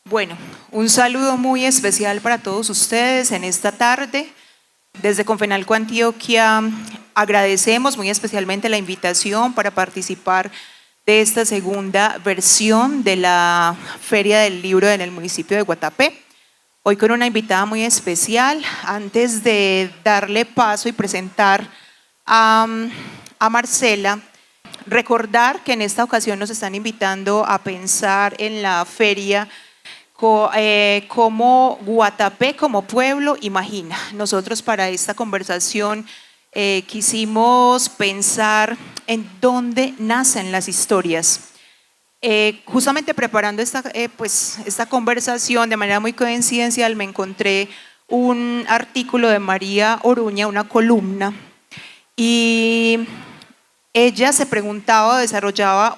Bueno, un saludo muy especial para todos ustedes en esta tarde. Desde Confenalco Antioquia agradecemos muy especialmente la invitación para participar de esta segunda versión de la Feria del Libro en el municipio de Guatapé. Hoy con una invitada muy especial. Antes de darle paso y presentar a Marcela, recordar que en esta ocasión nos están invitando a pensar en la feria como Guatapé como pueblo imagina. Nosotros para esta conversación quisimos pensar en dónde nacen las historias. Justamente preparando esta conversación de manera muy coincidencial me encontré un artículo de María Oruña, una columna, y ella se preguntaba o desarrollaba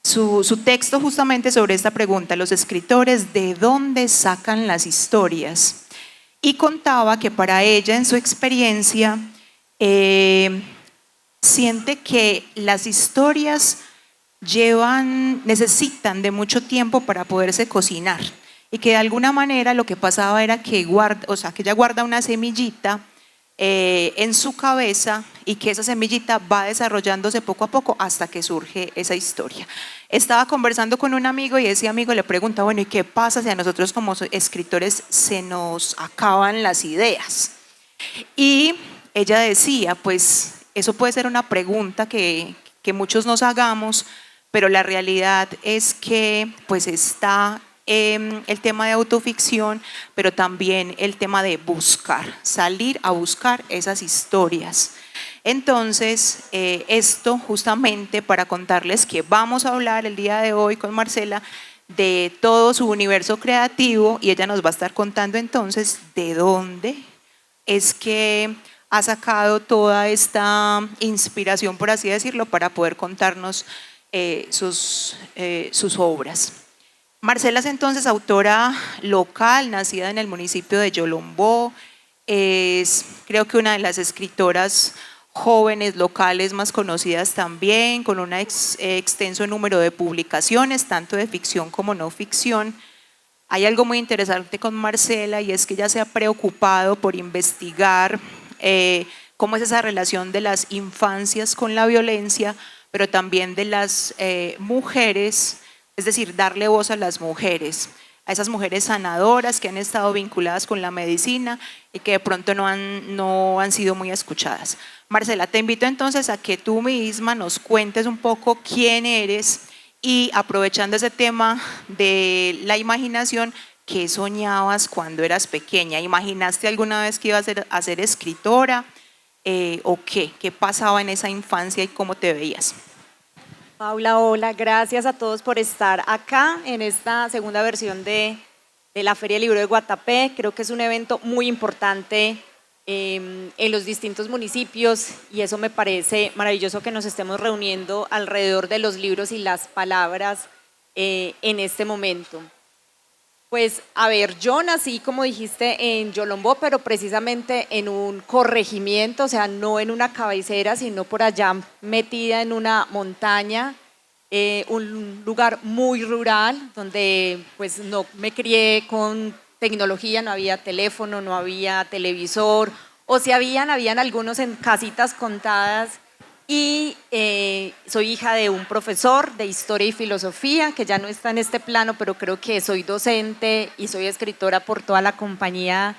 su texto justamente sobre esta pregunta: los escritores, ¿de dónde sacan las historias? Y contaba que para ella, en su experiencia, siente que las historias necesitan de mucho tiempo para poderse cocinar, y que de alguna manera lo que pasaba era que ella guarda una semillita en su cabeza, y que esa semillita va desarrollándose poco a poco hasta que surge esa historia. Estaba conversando con un amigo y ese amigo le pregunta: bueno, ¿y qué pasa si a nosotros como escritores se nos acaban las ideas? Y ella decía: pues eso puede ser una pregunta que muchos nos hagamos, pero la realidad es que pues está el tema de autoficción, pero también el tema de buscar, salir a buscar esas historias. Entonces, esto justamente para contarles que vamos a hablar el día de hoy con Marcela de todo su universo creativo, y ella nos va a estar contando entonces de dónde es que ha sacado toda esta inspiración, por así decirlo, para poder contarnos sus obras. Marcela es entonces autora local, nacida en el municipio de Yolombó. Es, creo que, una de las escritoras jóvenes locales más conocidas también, con un extenso número de publicaciones, tanto de ficción como no ficción. Hay algo muy interesante con Marcela, y es que ella se ha preocupado por investigar cómo es esa relación de las infancias con la violencia, pero también de las mujeres, es decir, darle voz a las mujeres, a esas mujeres sanadoras que han estado vinculadas con la medicina y que de pronto no han sido muy escuchadas. Marcela, te invito entonces a que tú misma nos cuentes un poco quién eres, y aprovechando ese tema de la imaginación, ¿qué soñabas cuando eras pequeña? ¿Imaginaste alguna vez que ibas a ser escritora? ¿O qué? ¿Qué pasaba en esa infancia y cómo te veías? Paula, hola, gracias a todos por estar acá en esta segunda versión de la Feria del Libro de Guatapé. Creo que es un evento muy importante en los distintos municipios, y eso me parece maravilloso, que nos estemos reuniendo alrededor de los libros y las palabras en este momento. Pues a ver, yo nací, como dijiste, en Yolombó, pero precisamente en un corregimiento, o sea, no en una cabecera, sino por allá metida en una montaña, un lugar muy rural, donde pues no me crié con tecnología, no había teléfono, no había televisor, o si habían algunos en casitas contadas. Y soy hija de un profesor de historia y filosofía que ya no está en este plano, pero creo que soy docente y soy escritora por toda la compañía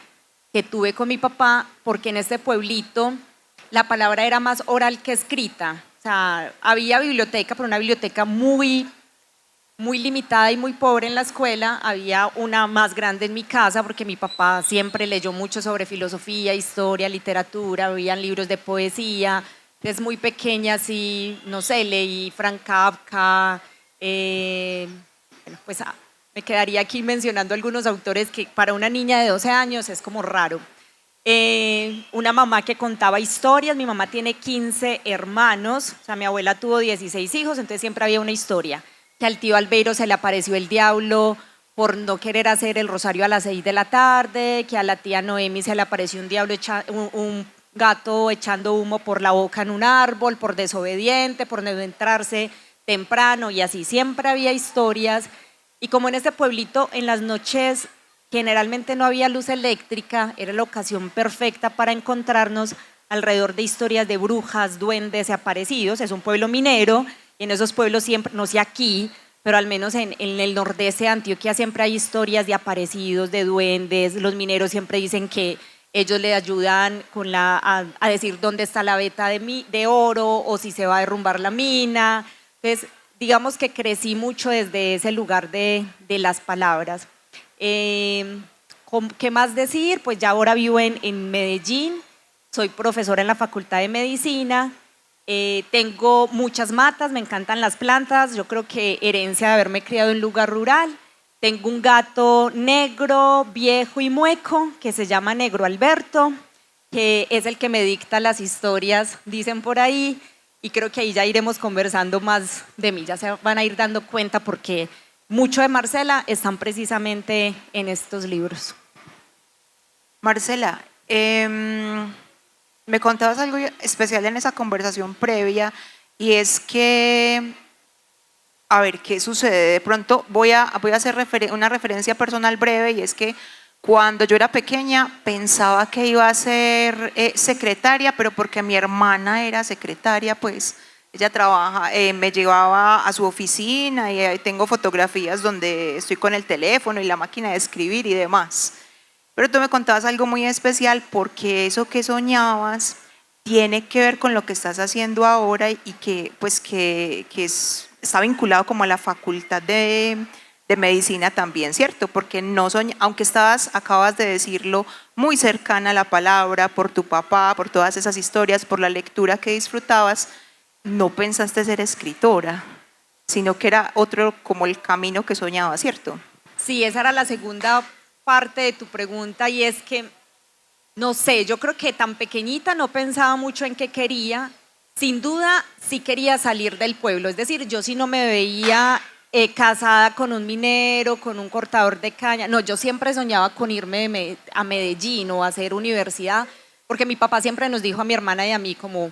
que tuve con mi papá, porque en este pueblito la palabra era más oral que escrita. O sea, había biblioteca, pero una biblioteca muy limitada y muy pobre en la escuela. Había una más grande en mi casa, porque mi papá siempre leyó mucho sobre filosofía, historia, literatura, habían libros de poesía. Desde muy pequeña, sí, no sé, leí Frank Kafka, bueno, pues me quedaría aquí mencionando algunos autores que para una niña de 12 años es como raro. Una mamá que contaba historias. Mi mamá tiene 15 hermanos, o sea, mi abuela tuvo 16 hijos, entonces siempre había una historia. Que al tío Albeiro se le apareció el diablo por no querer hacer el rosario a las 6 de la tarde, que a la tía Noemi se le apareció un diablo, un gato echando humo por la boca en un árbol, por desobediente, por no entrarse temprano, y así siempre había historias Y como en este pueblito en las noches generalmente no había luz eléctrica, era la ocasión perfecta para encontrarnos alrededor de historias de brujas, duendes y aparecidos. Es un pueblo minero y en esos pueblos siempre, no sé aquí, pero al menos en el nordeste de Antioquia siempre hay historias de aparecidos, de duendes. Los mineros siempre dicen que ellos le ayudan con a decir dónde está la veta de oro o si se va a derrumbar la mina. Entonces, digamos que crecí mucho desde ese lugar de las palabras. ¿Qué más decir? Pues ya ahora vivo en Medellín, soy profesora en la Facultad de Medicina, tengo muchas matas, me encantan las plantas, yo creo que herencia de haberme criado en un lugar rural. Tengo un gato negro, viejo y mueco, que se llama Negro Alberto, que es el que me dicta las historias, dicen por ahí, y creo que ahí ya iremos conversando más de mí, ya se van a ir dando cuenta porque mucho de Marcela están precisamente en estos libros. Marcela, me contabas algo especial en esa conversación previa y es que, a ver, ¿qué sucede? De pronto voy a hacer una referencia personal breve y es que cuando yo era pequeña pensaba que iba a ser secretaria, pero porque mi hermana era secretaria, pues ella trabaja, me llevaba a su oficina y ahí tengo fotografías donde estoy con el teléfono y la máquina de escribir y demás. Pero tú me contabas algo muy especial porque eso que soñabas tiene que ver con lo que estás haciendo ahora y que, pues, está vinculado como a la facultad de medicina también, ¿cierto? Porque no aunque acabas de decirlo, muy cercana a la palabra, por tu papá, por todas esas historias, por la lectura que disfrutabas, no pensaste ser escritora, sino que era otro como el camino que soñaba, ¿cierto? Sí, esa era la segunda parte de tu pregunta y es que, no sé, yo creo que tan pequeñita no pensaba mucho en qué quería. Sin duda sí quería salir del pueblo, es decir, yo sí no me veía casada con un minero, con un cortador de caña. No, yo siempre soñaba con irme a Medellín o a hacer universidad, porque mi papá siempre nos dijo a mi hermana y a mí como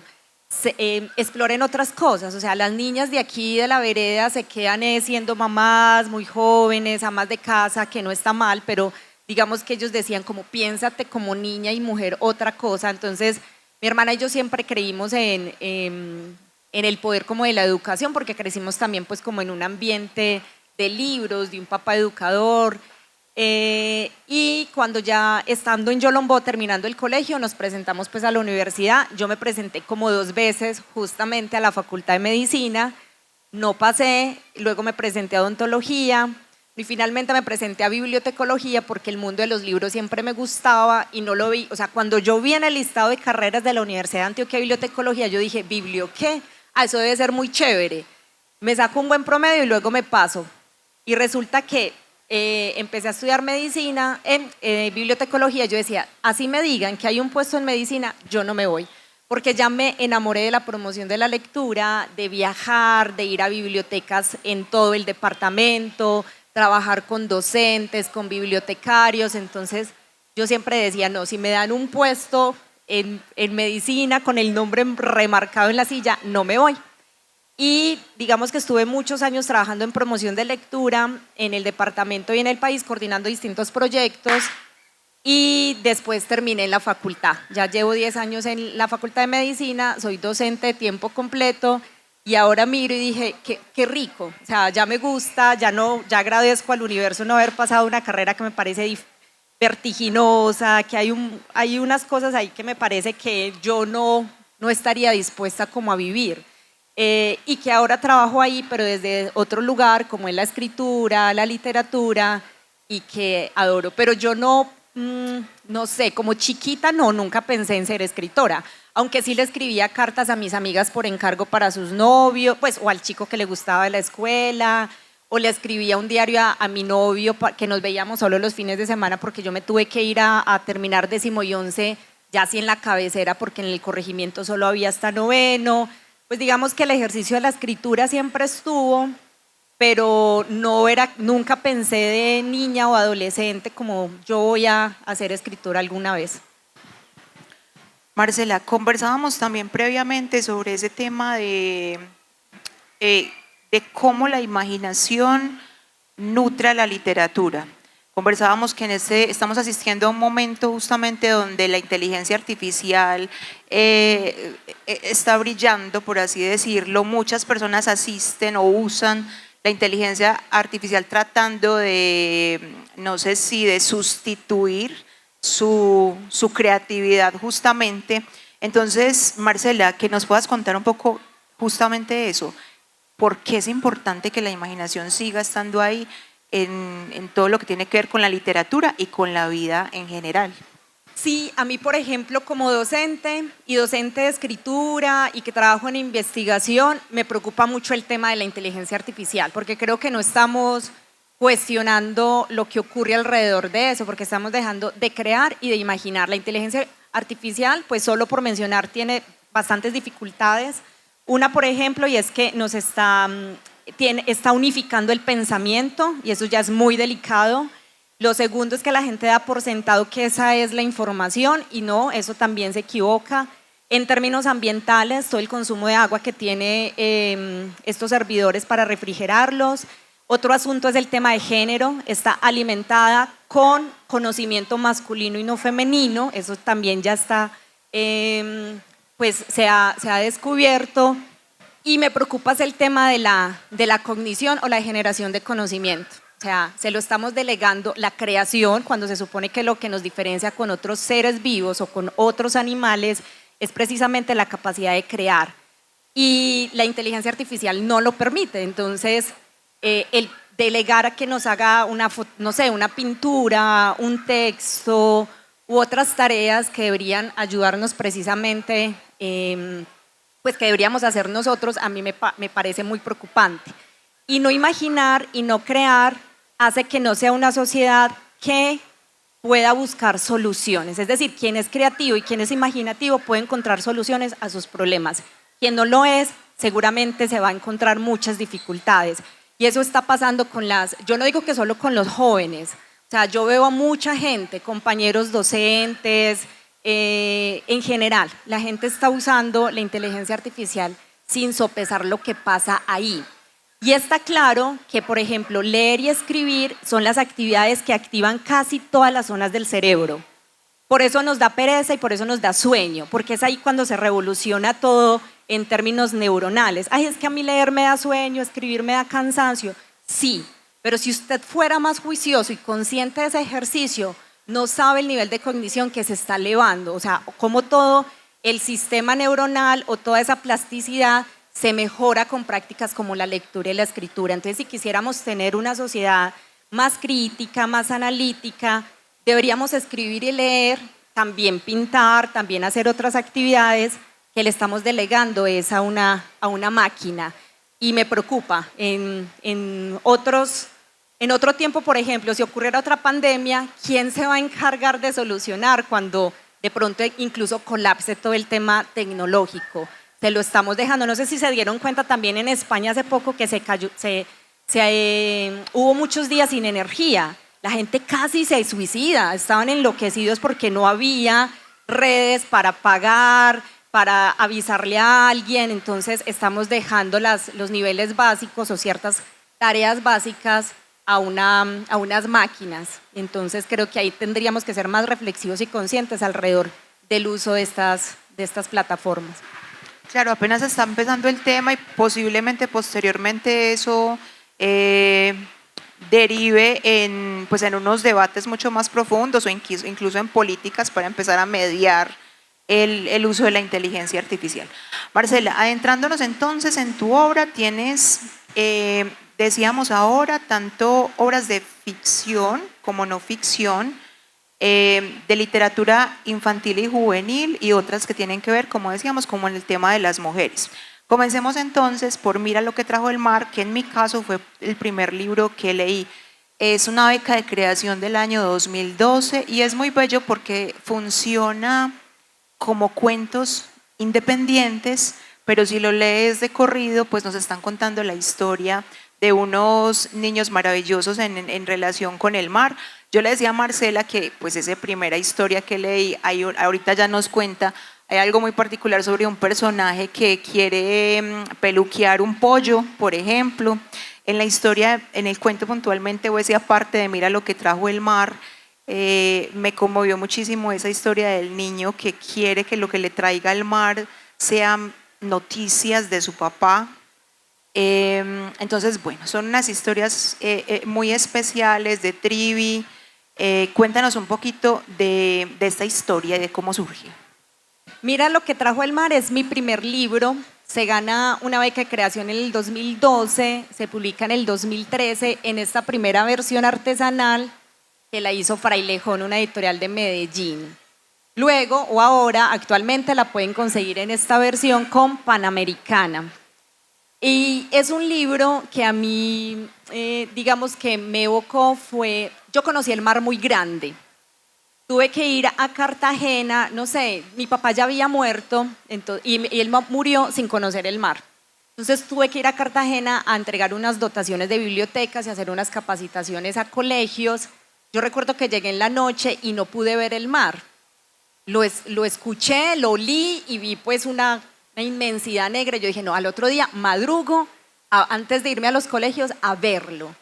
exploren otras cosas. O sea, las niñas de aquí de la vereda se quedan siendo mamás muy jóvenes, amas de casa, que no está mal, pero digamos que ellos decían como piénsate como niña y mujer otra cosa. Entonces mi hermana y yo siempre creímos en el poder como de la educación, porque crecimos también pues como en un ambiente de libros, de un papá educador. Y cuando ya estando en Yolombó terminando el colegio nos presentamos pues a la universidad. Yo me presenté como 2 veces justamente a la Facultad de Medicina, no pasé, luego me presenté a odontología y finalmente me presenté a bibliotecología porque el mundo de los libros siempre me gustaba y no lo vi. O sea, cuando yo vi en el listado de carreras de la Universidad de Antioquia bibliotecología, yo dije, ¿biblio qué? Eso debe ser muy chévere. Me saco un buen promedio y luego me paso. Y resulta que empecé a estudiar medicina en bibliotecología. Yo decía, así me digan que hay un puesto en medicina, yo no me voy. Porque ya me enamoré de la promoción de la lectura, de viajar, de ir a bibliotecas en todo el departamento, trabajar con docentes, con bibliotecarios. Entonces yo siempre decía, no, si me dan un puesto en medicina con el nombre remarcado en la silla, no me voy. Y digamos que estuve muchos años trabajando en promoción de lectura en el departamento y en el país, coordinando distintos proyectos y después terminé en la facultad. Ya llevo 10 años en la Facultad de Medicina, soy docente de tiempo completo y ahora miro y dije, qué rico, o sea, ya me gusta, ya agradezco al universo no haber pasado una carrera que me parece vertiginosa, que hay unas cosas ahí que me parece que yo no estaría dispuesta como a vivir. Y que ahora trabajo ahí, pero desde otro lugar, como es la escritura, la literatura, y que adoro. Pero yo no sé, como chiquita nunca pensé en ser escritora, aunque sí le escribía cartas a mis amigas por encargo para sus novios, pues, o al chico que le gustaba de la escuela, o le escribía un diario a mi novio, que nos veíamos solo los fines de semana, porque yo me tuve que ir a terminar 10º y 11, ya así en la cabecera, porque en el corregimiento solo había hasta 9º. Pues digamos que el ejercicio de la escritura siempre estuvo, pero nunca pensé de niña o adolescente como yo voy a hacer escritura alguna vez. Marcela, conversábamos también previamente sobre ese tema de cómo la imaginación nutra la literatura. Conversábamos que estamos asistiendo a un momento justamente donde la inteligencia artificial está brillando, por así decirlo. Muchas personas asisten o usan la inteligencia artificial tratando de, no sé si de sustituir su creatividad justamente. Entonces, Marcela, que nos puedas contar un poco justamente eso. ¿Por qué es importante que la imaginación siga estando ahí en todo lo que tiene que ver con la literatura y con la vida en general? Sí, a mí, por ejemplo, como docente y docente de escritura y que trabajo en investigación, me preocupa mucho el tema de la inteligencia artificial, porque creo que no estamos cuestionando lo que ocurre alrededor de eso, porque estamos dejando de crear y de imaginar. La inteligencia artificial, pues solo por mencionar, tiene bastantes dificultades. Una, por ejemplo, y es que nos está unificando el pensamiento y eso ya es muy delicado. Lo segundo es que la gente da por sentado que esa es la información y no, eso también se equivoca. En términos ambientales, todo el consumo de agua que tiene estos servidores para refrigerarlos. Otro asunto es el tema de género, está alimentada con conocimiento masculino y no femenino, eso también ya está, pues se ha descubierto. Y me preocupa es el tema de la cognición o la generación de conocimiento. O sea, se lo estamos delegando la creación, cuando se supone que lo que nos diferencia con otros seres vivos o con otros animales es precisamente la capacidad de crear. Y la inteligencia artificial no lo permite. Entonces, el delegar a que nos haga no sé, una pintura, un texto u otras tareas que deberían ayudarnos precisamente, pues que deberíamos hacer nosotros, a mí me parece muy preocupante. Y no imaginar y no crear hace que no sea una sociedad que pueda buscar soluciones. Es decir, quien es creativo y quien es imaginativo puede encontrar soluciones a sus problemas. Quien no lo es, seguramente se va a encontrar muchas dificultades. Y eso está pasando yo no digo que solo con los jóvenes, o sea, yo veo a mucha gente, compañeros docentes, en general, la gente está usando la inteligencia artificial sin sopesar lo que pasa ahí. Y está claro que, por ejemplo, leer y escribir son las actividades que activan casi todas las zonas del cerebro. Por eso nos da pereza y por eso nos da sueño, porque es ahí cuando se revoluciona todo en términos neuronales. Ay, es que a mí leer me da sueño, escribir me da cansancio. Sí, pero si usted fuera más juicioso y consciente de ese ejercicio, no sabe el nivel de cognición que se está elevando, o sea, cómo todo el sistema neuronal o toda esa plasticidad se mejora con prácticas como la lectura y la escritura. Entonces, si quisiéramos tener una sociedad más crítica, más analítica, deberíamos escribir y leer, también pintar, también hacer otras actividades que le estamos delegando es a una máquina. Y me preocupa, en otro tiempo, por ejemplo, si ocurriera otra pandemia, ¿quién se va a encargar de solucionar cuando de pronto incluso colapse todo el tema tecnológico? Se lo estamos dejando. No sé si se dieron cuenta también en España hace poco que hubo muchos días sin energía. La gente casi se suicida, estaban enloquecidos porque no había redes para pagar, para avisarle a alguien. Entonces estamos dejando los niveles básicos o ciertas tareas básicas a unas máquinas. Entonces creo que ahí tendríamos que ser más reflexivos y conscientes alrededor del uso de estas plataformas. Claro, apenas está empezando el tema y posiblemente posteriormente eso derive en unos debates mucho más profundos o incluso en políticas para empezar a mediar el uso de la inteligencia artificial. Marcela, adentrándonos entonces en tu obra, tienes, decíamos ahora, tanto obras de ficción como no ficción, de literatura infantil y juvenil y otras que tienen que ver, como decíamos, como en el tema de las mujeres. Comencemos entonces por Mira lo que trajo el mar, que en mi caso fue el primer libro que leí. Es una beca de creación del año 2012 y es muy bello porque funciona como cuentos independientes, pero si lo lees de corrido, pues nos están contando la historia de unos niños maravillosos en relación con el mar. Yo le decía a Marcela que pues esa primera historia que leí, ahorita ya nos cuenta, hay algo muy particular sobre un personaje que quiere peluquear un pollo, por ejemplo, En la historia, en el cuento puntualmente, o decía parte de Mira lo que trajo el mar, me conmovió muchísimo esa historia del niño que quiere que lo que le traiga el mar sean noticias de su papá. Entonces, bueno, son unas historias muy especiales de Trivi. Cuéntanos un poquito de esta historia y de cómo surge. Mira lo que trajo el mar es mi primer libro. Se gana una beca de creación en el 2012, se publica en el 2013 en esta primera versión artesanal que la hizo Frailejón, una editorial de Medellín. Luego o ahora, actualmente la pueden conseguir en esta versión con Panamericana. Y es un libro que a mí, digamos que me evocó fue, yo conocí el mar muy grande. Tuve que ir a Cartagena, no sé, mi papá ya había muerto y él murió sin conocer el mar. Entonces tuve que ir a Cartagena a entregar unas dotaciones de bibliotecas y hacer unas capacitaciones a colegios. Yo recuerdo que llegué en la noche y no pude ver el mar. Lo escuché, lo olí y vi pues una inmensidad negra. Yo dije, no, al otro día madrugo, antes de irme a los colegios, a verlo.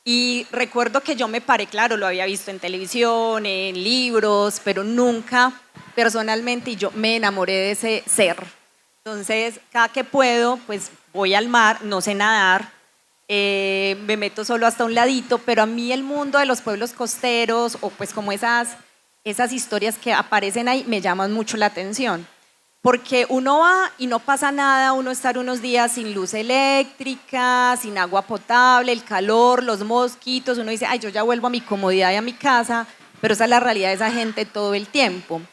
Y recuerdo que yo me paré, claro, lo había visto en televisión, en libros, pero nunca personalmente, y yo me enamoré de ese ser. Entonces, cada que puedo, pues voy al mar, no sé nadar, me meto solo hasta un ladito, pero a mí el mundo de los pueblos costeros, o pues como esas historias que aparecen ahí, me llaman mucho la atención. Porque uno va y no pasa nada, uno estar unos días sin luz eléctrica, sin agua potable, el calor, los mosquitos, uno dice, ay, yo ya vuelvo a mi comodidad y a mi casa, pero esa es la realidad de esa gente todo el tiempo.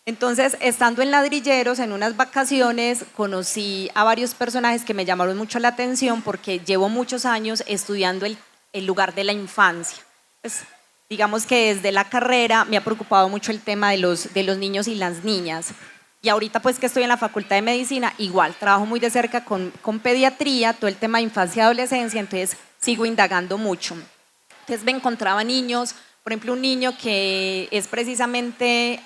Entonces, estando en Ladrilleros, en unas vacaciones, conocí a varios personajes que me llamaron mucho la atención porque llevo muchos años estudiando el lugar de la infancia. Pues, digamos que desde la carrera me ha preocupado mucho el tema de los niños y las niñas. Y ahorita pues que estoy en la Facultad de Medicina, igual trabajo muy de cerca con pediatría, todo el tema de infancia y adolescencia, entonces sigo indagando mucho. Entonces me encontraba niños, por ejemplo un niño que es precisamente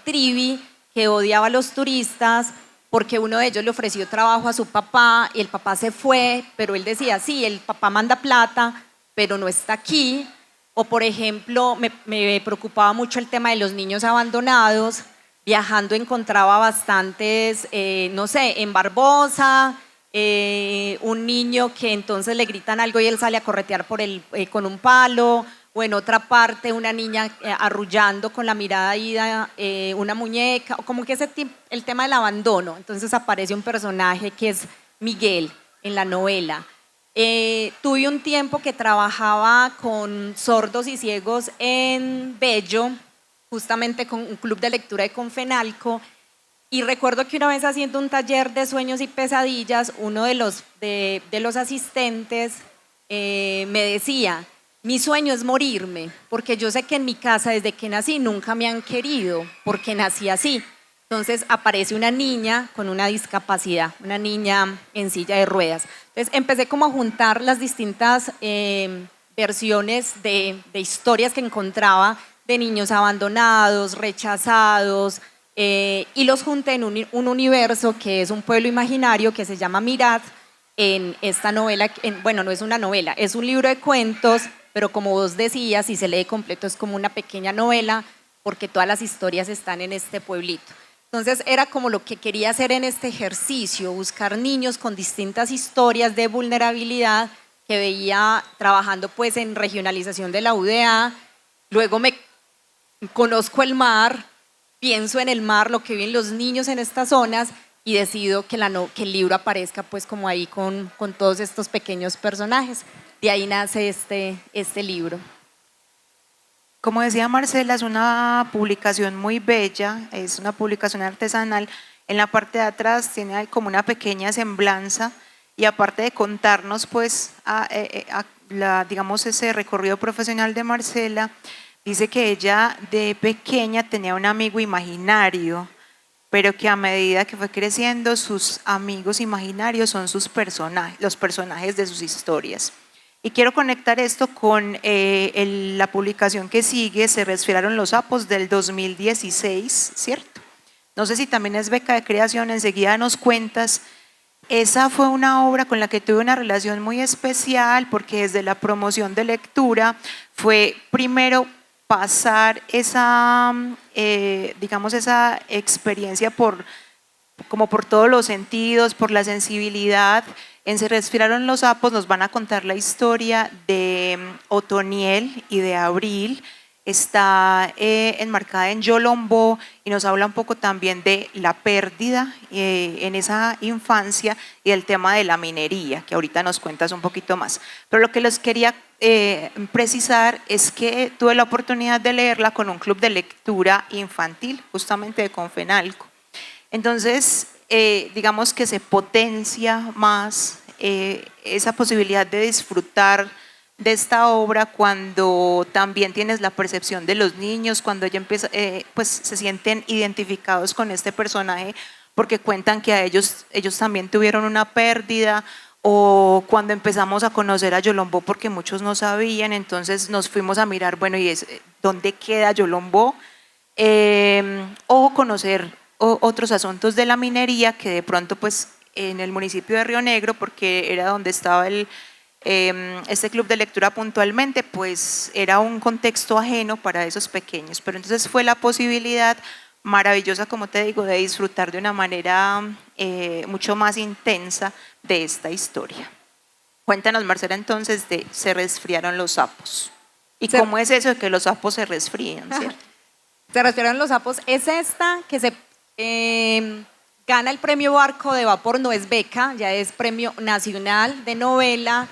Trivi, que odiaba a los turistas porque uno de ellos le ofreció trabajo a su papá y el papá se fue, pero él decía, sí, el papá manda plata, pero no está aquí. O por ejemplo, me preocupaba mucho el tema de los niños abandonados. Viajando encontraba bastantes, no sé, en Barbosa, un niño que entonces le gritan algo y él sale a corretear con un palo, o en otra parte una niña arrullando con la mirada ida una muñeca, o como que el tema del abandono. Entonces aparece un personaje que es Miguel en la novela. Tuve un tiempo que trabajaba con sordos y ciegos en Bello, justamente con un club de lectura de Confenalco, y recuerdo que una vez haciendo un taller de sueños y pesadillas, uno de los asistentes me decía, mi sueño es morirme, porque yo sé que en mi casa desde que nací nunca me han querido, porque nací así. Entonces aparece una niña con una discapacidad, una niña en silla de ruedas. Entonces empecé como a juntar las distintas versiones de historias que encontraba de niños abandonados, rechazados, y los junté en un universo que es un pueblo imaginario que se llama Mirad, en esta novela, bueno, no es una novela, es un libro de cuentos, pero como vos decías, si se lee completo es como una pequeña novela, porque todas las historias están en este pueblito. Entonces era como lo que quería hacer en este ejercicio, buscar niños con distintas historias de vulnerabilidad que veía trabajando pues en regionalización de la UDA, luego me conozco el mar, pienso en el mar, lo que viven los niños en estas zonas y decido que el libro aparezca pues como ahí con todos estos pequeños personajes. De ahí nace este libro. Como decía Marcela, es una publicación muy bella, es una publicación artesanal. En la parte de atrás tiene como una pequeña semblanza y aparte de contarnos pues digamos ese recorrido profesional de Marcela, dice que ella de pequeña tenía un amigo imaginario, pero que a medida que fue creciendo, sus amigos imaginarios son sus personajes, los personajes de sus historias. Y quiero conectar esto con la publicación que sigue, Se resfriaron los sapos, del 2016, ¿cierto? No sé si también es beca de creación, enseguida nos cuentas Esa fue una obra con la que tuve una relación muy especial porque desde la promoción de lectura fue primero pasar esa, digamos, esa experiencia como por todos los sentidos, por la sensibilidad. En Se respiraron los sapos nos van a contar la historia de Otoniel y de Abril. Está enmarcada en Yolombó y nos habla un poco también de la pérdida en esa infancia y el tema de la minería, que ahorita nos cuentas un poquito más. Pero lo que les quería precisar es que tuve la oportunidad de leerla con un club de lectura infantil, justamente de Confenalco. Entonces, digamos que se potencia más esa posibilidad de disfrutar de esta obra cuando también tienes la percepción de los niños, cuando ella empieza, pues se sienten identificados con este personaje porque cuentan que a ellos también tuvieron una pérdida, o cuando empezamos a conocer a Yolombó porque muchos no sabían, entonces nos fuimos a mirar, bueno, ¿y dónde queda Yolombó? O conocer otros asuntos de la minería que de pronto pues en el municipio de Río Negro, porque era donde estaba este club de lectura puntualmente, pues era un contexto ajeno para esos pequeños, pero entonces fue la posibilidad maravillosa, como te digo, de disfrutar de una manera mucho más intensa de esta historia. Cuéntanos, Marcela, entonces de Se resfriaron los sapos. ¿Y cómo es eso de que los sapos se resfrían, cierto? Se respiraron los sapos. Es esta que se gana el premio Barco de Vapor, no es beca, ya es premio nacional de novela.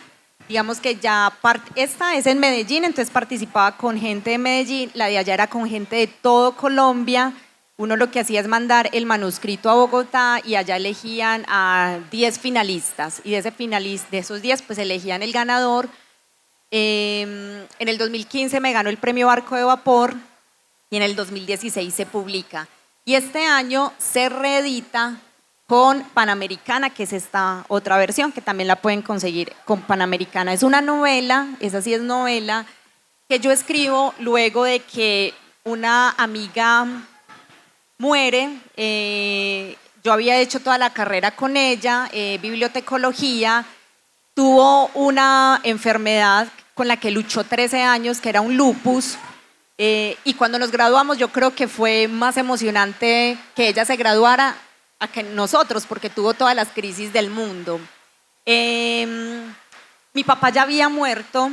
Digamos que ya esta es en Medellín, entonces participaba con gente de Medellín, la de allá era con gente de todo Colombia. Uno lo que hacía es mandar el manuscrito a Bogotá y allá elegían a 10 finalistas, y de esos 10 pues elegían el ganador. En el 2015 me ganó el premio Barco de Vapor y en el 2016 se publica. Y este año se reedita con Panamericana, que es esta otra versión, que también la pueden conseguir con Panamericana. Es una novela, esa sí es novela, que yo escribo luego de que una amiga muere. Yo había hecho toda la carrera con ella, bibliotecología, tuvo una enfermedad con la que luchó 13 años, que era un lupus. Y cuando nos graduamos yo creo que fue más emocionante que ella se graduara a que nosotros, porque tuvo todas las crisis del mundo. Mi papá ya había muerto,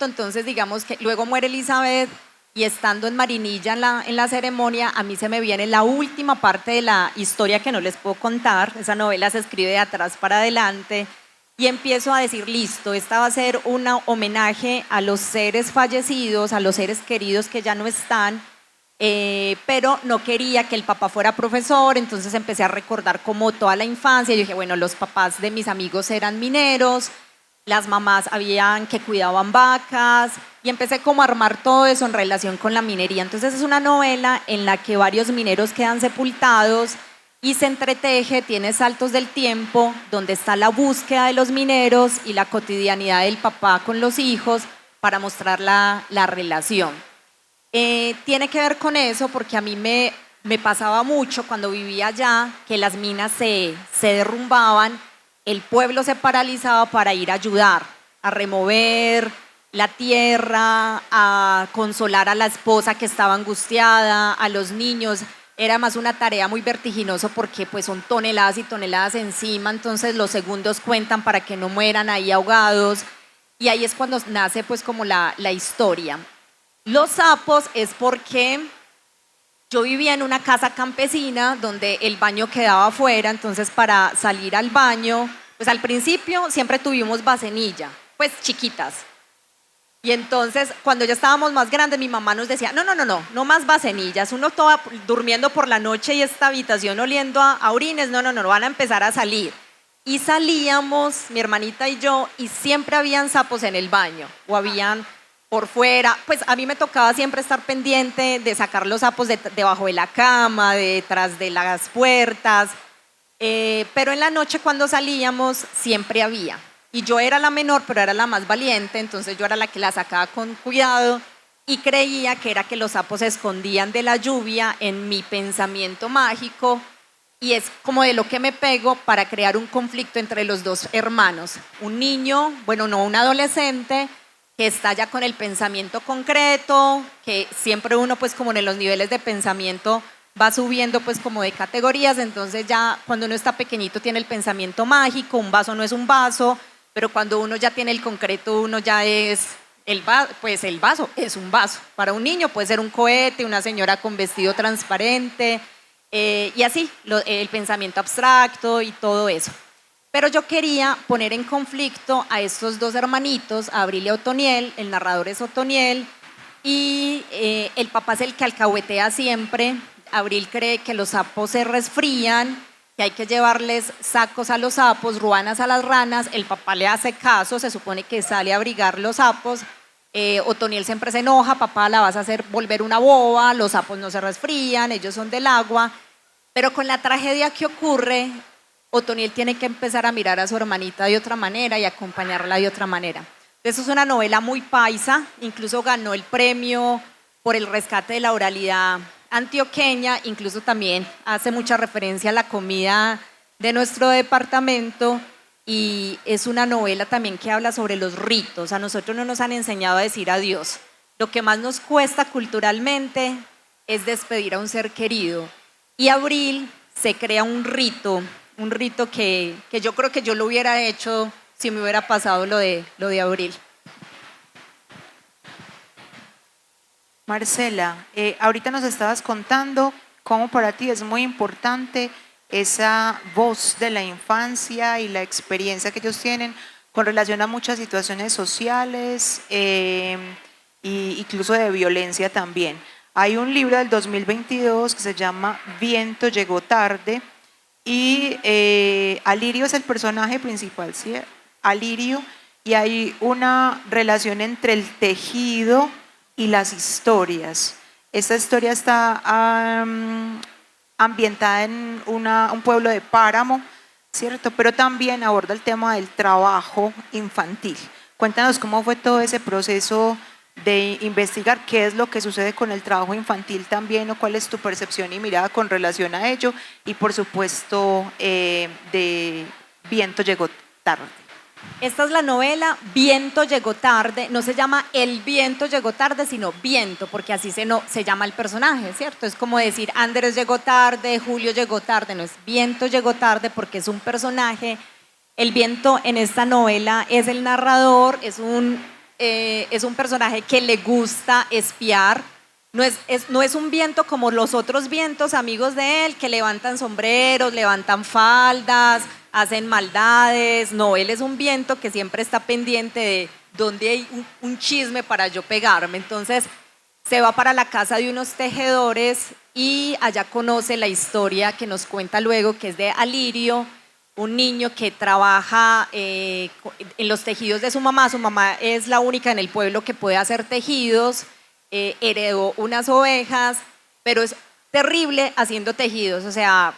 entonces digamos que luego muere Elizabeth, y estando en Marinilla en la ceremonia, a mí se me viene la última parte de la historia que no les puedo contar. Esa novela se escribe de atrás para adelante. Y empiezo a decir, listo, esta va a ser un homenaje a los seres fallecidos, a los seres queridos que ya no están, pero no quería que el papá fuera profesor, entonces empecé a recordar como toda la infancia. Yo dije, bueno, los papás de mis amigos eran mineros, las mamás habían que cuidaban vacas, y empecé como a armar todo eso en relación con la minería. Entonces es una novela en la que varios mineros quedan sepultados, y se entreteje, tiene saltos del tiempo, donde está la búsqueda de los mineros y la cotidianidad del papá con los hijos para mostrar la relación. Tiene que ver con eso porque a mí me pasaba mucho cuando vivía allá, que las minas se derrumbaban, el pueblo se paralizaba para ir a ayudar, a remover la tierra, a consolar a la esposa que estaba angustiada, a los niños. Era más una tarea muy vertiginosa porque pues son toneladas y toneladas encima, entonces los segundos cuentan para que no mueran ahí ahogados, y ahí es cuando nace pues como la historia. Los sapos es porque yo vivía en una casa campesina donde el baño quedaba afuera, entonces para salir al baño, pues al principio siempre tuvimos vasenilla, pues chiquitas. Y entonces, cuando ya estábamos más grandes, mi mamá nos decía, no más vasenillas, uno todo durmiendo por la noche y esta habitación oliendo a orines, no, van a empezar a salir. Y salíamos, mi hermanita y yo, y siempre habían sapos en el baño, o habían por fuera. Pues a mí me tocaba siempre estar pendiente de sacar los sapos debajo de la cama, detrás de las puertas, pero en la noche cuando salíamos siempre había. Y yo era la menor, pero era la más valiente, entonces yo era la que la sacaba con cuidado, y creía que era que los sapos se escondían de la lluvia. En mi pensamiento mágico, y es como de lo que me pego para crear un conflicto entre los dos hermanos. Un niño, bueno, no, un adolescente que está ya con el pensamiento concreto, que siempre uno pues como en los niveles de pensamiento va subiendo pues como de categorías, entonces ya cuando uno está pequeñito tiene el pensamiento mágico, un vaso no es un vaso, pero cuando uno ya tiene el concreto uno ya es pues el vaso es un vaso. Para un niño puede ser un cohete, una señora con vestido transparente, y así, el pensamiento abstracto y todo eso. Pero yo quería poner en conflicto a estos dos hermanitos, a Abril y a Otoniel, el narrador es Otoniel, y el papá es el que alcahuetea siempre. Abril cree que los sapos se resfrían, que hay que llevarles sacos a los sapos, ruanas a las ranas, el papá le hace caso, se supone que sale a abrigar los sapos, Otoniel siempre se enoja, papá la vas a hacer volver una boba, los sapos no se resfrían, ellos son del agua, pero con la tragedia que ocurre, Otoniel tiene que empezar a mirar a su hermanita de otra manera y acompañarla de otra manera. Entonces es una novela muy paisa, incluso ganó el premio por el rescate de la oralidad antioqueña, incluso también hace mucha referencia a la comida de nuestro departamento y es una novela también que habla sobre los ritos. A nosotros no nos han enseñado a decir adiós. Lo que más nos cuesta culturalmente es despedir a un ser querido. Y Abril se crea un rito que yo creo que yo lo hubiera hecho si me hubiera pasado lo de Abril. Marcela, ahorita nos estabas contando cómo para ti es muy importante esa voz de la infancia y la experiencia que ellos tienen con relación a muchas situaciones sociales e incluso de violencia también. Hay un libro del 2022 que se llama Viento llegó tarde y Alirio es el personaje principal, ¿sí? Alirio, y hay una relación entre el tejido y las historias. Esta historia está ambientada en un pueblo de Páramo, ¿cierto? Pero también aborda el tema del trabajo infantil. Cuéntanos cómo fue todo ese proceso de investigar qué es lo que sucede con el trabajo infantil también, o cuál es tu percepción y mirada con relación a ello, y por supuesto de Viento llegó tarde. Esta es la novela Viento llegó tarde, no se llama El viento llegó tarde, sino Viento, porque así se llama el personaje, ¿cierto? Es como decir Andrés llegó tarde, Julio llegó tarde, no es Viento llegó tarde porque es un personaje. El viento en esta novela es el narrador, es un personaje que le gusta espiar. No es un viento como los otros vientos amigos de él, que levantan sombreros, levantan faldas, hacen maldades. No, él es un viento que siempre está pendiente de dónde hay un chisme para yo pegarme. Entonces se va para la casa de unos tejedores y allá conoce la historia que nos cuenta luego, que es de Alirio, un niño que trabaja en los tejidos de su mamá. Su mamá es la única en el pueblo que puede hacer tejidos. Heredó unas ovejas, pero es terrible haciendo tejidos, o sea,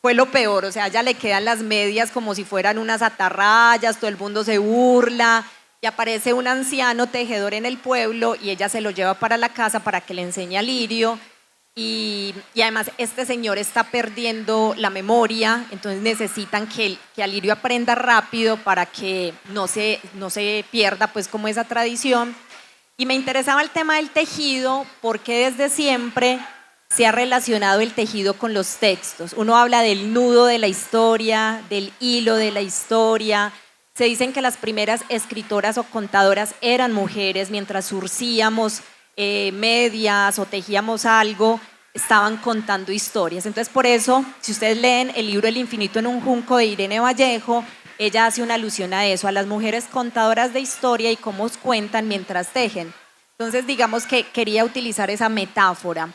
fue lo peor, o sea, ya le quedan las medias como si fueran unas atarrayas, todo el mundo se burla, y aparece un anciano tejedor en el pueblo y ella se lo lleva para la casa para que le enseñe a Lirio, y además este señor está perdiendo la memoria, entonces necesitan que Alirio aprenda rápido para que no se pierda pues como esa tradición. Y me interesaba el tema del tejido porque desde siempre se ha relacionado el tejido con los textos. Uno habla del nudo de la historia, del hilo de la historia. Se dicen que las primeras escritoras o contadoras eran mujeres, mientras surcíamos medias o tejíamos algo, estaban contando historias. Entonces por eso, si ustedes leen el libro El infinito en un junco de Irene Vallejo, ella hace una alusión a eso, a las mujeres contadoras de historia y cómo cuentan mientras tejen. Entonces, digamos que quería utilizar esa metáfora.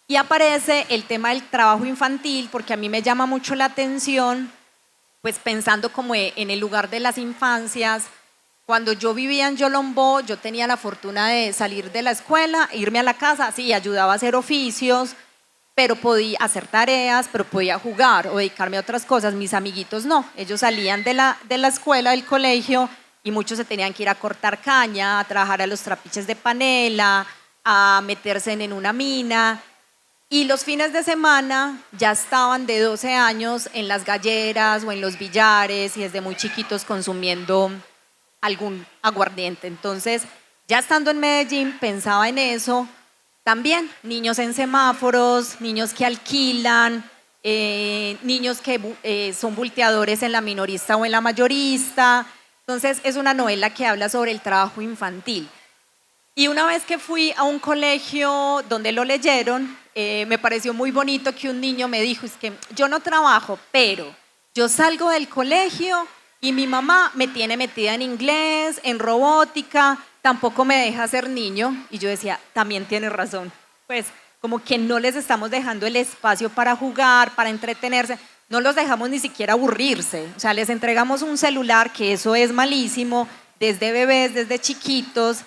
Y aparece el tema del trabajo infantil, porque a mí me llama mucho la atención, pues pensando como en el lugar de las infancias. Cuando yo vivía en Yolombó, yo tenía la fortuna de salir de la escuela, irme a la casa, sí, ayudaba a hacer oficios, pero podía hacer tareas, pero podía jugar o dedicarme a otras cosas. Mis amiguitos no, ellos salían de la escuela, del colegio, y muchos se tenían que ir a cortar caña, a trabajar a los trapiches de panela, a meterse en una mina. Y los fines de semana ya estaban de 12 años en las galleras o en los billares y desde muy chiquitos consumiendo algún aguardiente. Entonces, ya estando en Medellín, pensaba en eso. También niños en semáforos, niños que alquilan, niños que son volteadores en la minorista o en la mayorista. Entonces, es una novela que habla sobre el trabajo infantil. Y una vez que fui a un colegio donde lo leyeron, me pareció muy bonito que un niño me dijo, es que yo no trabajo, pero yo salgo del colegio y mi mamá me tiene metida en inglés, en robótica, tampoco me deja ser niño. Y yo decía, también tiene razón, pues como que no les estamos dejando el espacio para jugar, para entretenerse, no los dejamos ni siquiera aburrirse, o sea, les entregamos un celular, que eso es malísimo, desde bebés, desde chiquitos,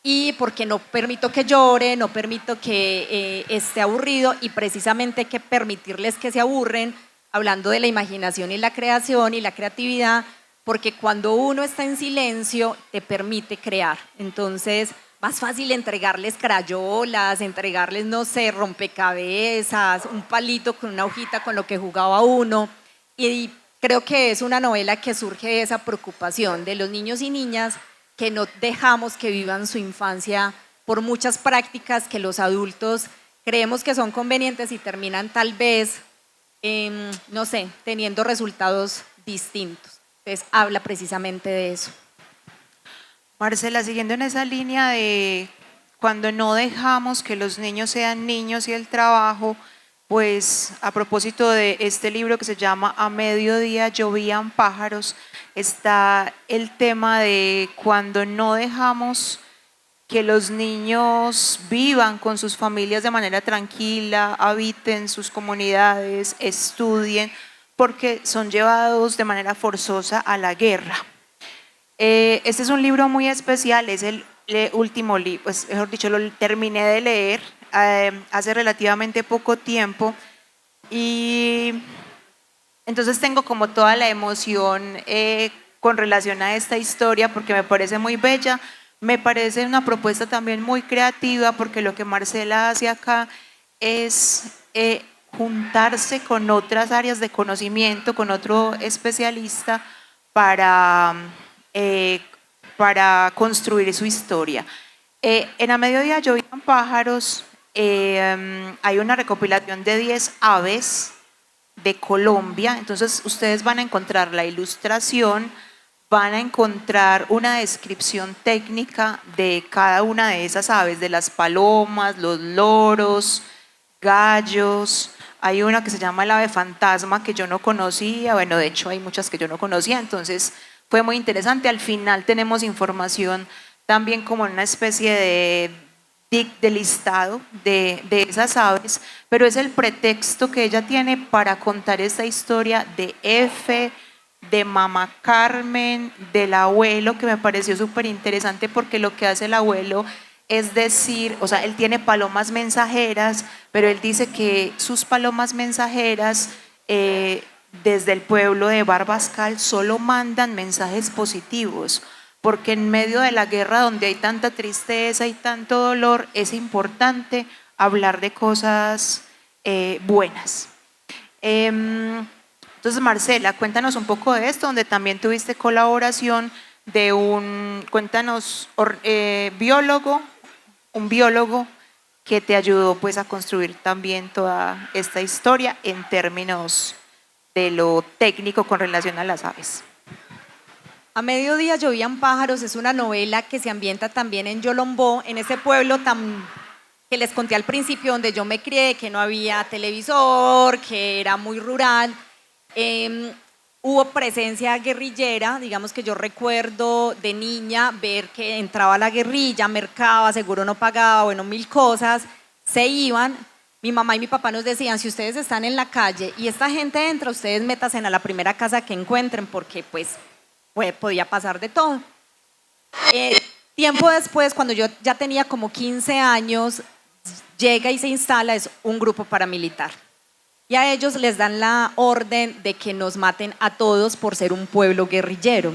y porque no permito que llore, no permito que esté aburrido, y precisamente hay que permitirles que se aburren, hablando de la imaginación y la creación y la creatividad, porque cuando uno está en silencio te permite crear. Entonces, más fácil entregarles crayolas, entregarles, no sé, rompecabezas, un palito con una hojita con lo que jugaba uno, y creo que es una novela que surge de esa preocupación de los niños y niñas que no dejamos que vivan su infancia por muchas prácticas que los adultos creemos que son convenientes y terminan tal vez, no sé, teniendo resultados distintos. Entonces habla precisamente de eso. Marcela, siguiendo en esa línea de cuando no dejamos que los niños sean niños y el trabajo, pues a propósito de este libro que se llama A mediodía llovían pájaros, está el tema de cuando no dejamos que los niños vivan con sus familias de manera tranquila, habiten sus comunidades, estudien, porque son llevados de manera forzosa a la guerra. Este es un libro muy especial, es el último libro, pues, mejor dicho, lo terminé de leer hace relativamente poco tiempo, y entonces tengo como toda la emoción con relación a esta historia, porque me parece muy bella, me parece una propuesta también muy creativa, porque lo que Marcela hace acá es juntarse con otras áreas de conocimiento, con otro especialista para construir su historia. En A mediodía llovían pájaros, hay una recopilación de 10 aves de Colombia, entonces ustedes van a encontrar la ilustración, van a encontrar una descripción técnica de cada una de esas aves, de las palomas, los loros, gallos. Hay una que se llama el ave fantasma que yo no conocía, bueno, de hecho hay muchas que yo no conocía, entonces fue muy interesante. Al final tenemos información también como una especie de listado de esas aves, pero es el pretexto que ella tiene para contar esta historia de F, de mamá Carmen, del abuelo, que me pareció súper interesante porque lo que hace el abuelo es decir, o sea, él tiene palomas mensajeras, pero él dice que sus palomas mensajeras desde el pueblo de Barbascal solo mandan mensajes positivos, porque en medio de la guerra donde hay tanta tristeza y tanto dolor, es importante hablar de cosas buenas. Entonces, Marcela, cuéntanos un poco de esto, donde también tuviste colaboración de un biólogo que te ayudó pues a construir también toda esta historia en términos de lo técnico con relación a las aves. A mediodía llovían pájaros es una novela que se ambienta también en Yolombó, en ese pueblo que les conté al principio, donde yo me crié, que no había televisor, que era muy rural. Hubo presencia guerrillera, digamos que yo recuerdo de niña ver que entraba la guerrilla, mercaba, seguro no pagaba, bueno, mil cosas, se iban. Mi mamá y mi papá nos decían, si ustedes están en la calle y esta gente entra, ustedes métanse a la primera casa que encuentren, porque pues podía pasar de todo. Tiempo después, cuando yo ya tenía como 15 años, llega y se instala, es un grupo paramilitar. Y a ellos les dan la orden de que nos maten a todos por ser un pueblo guerrillero.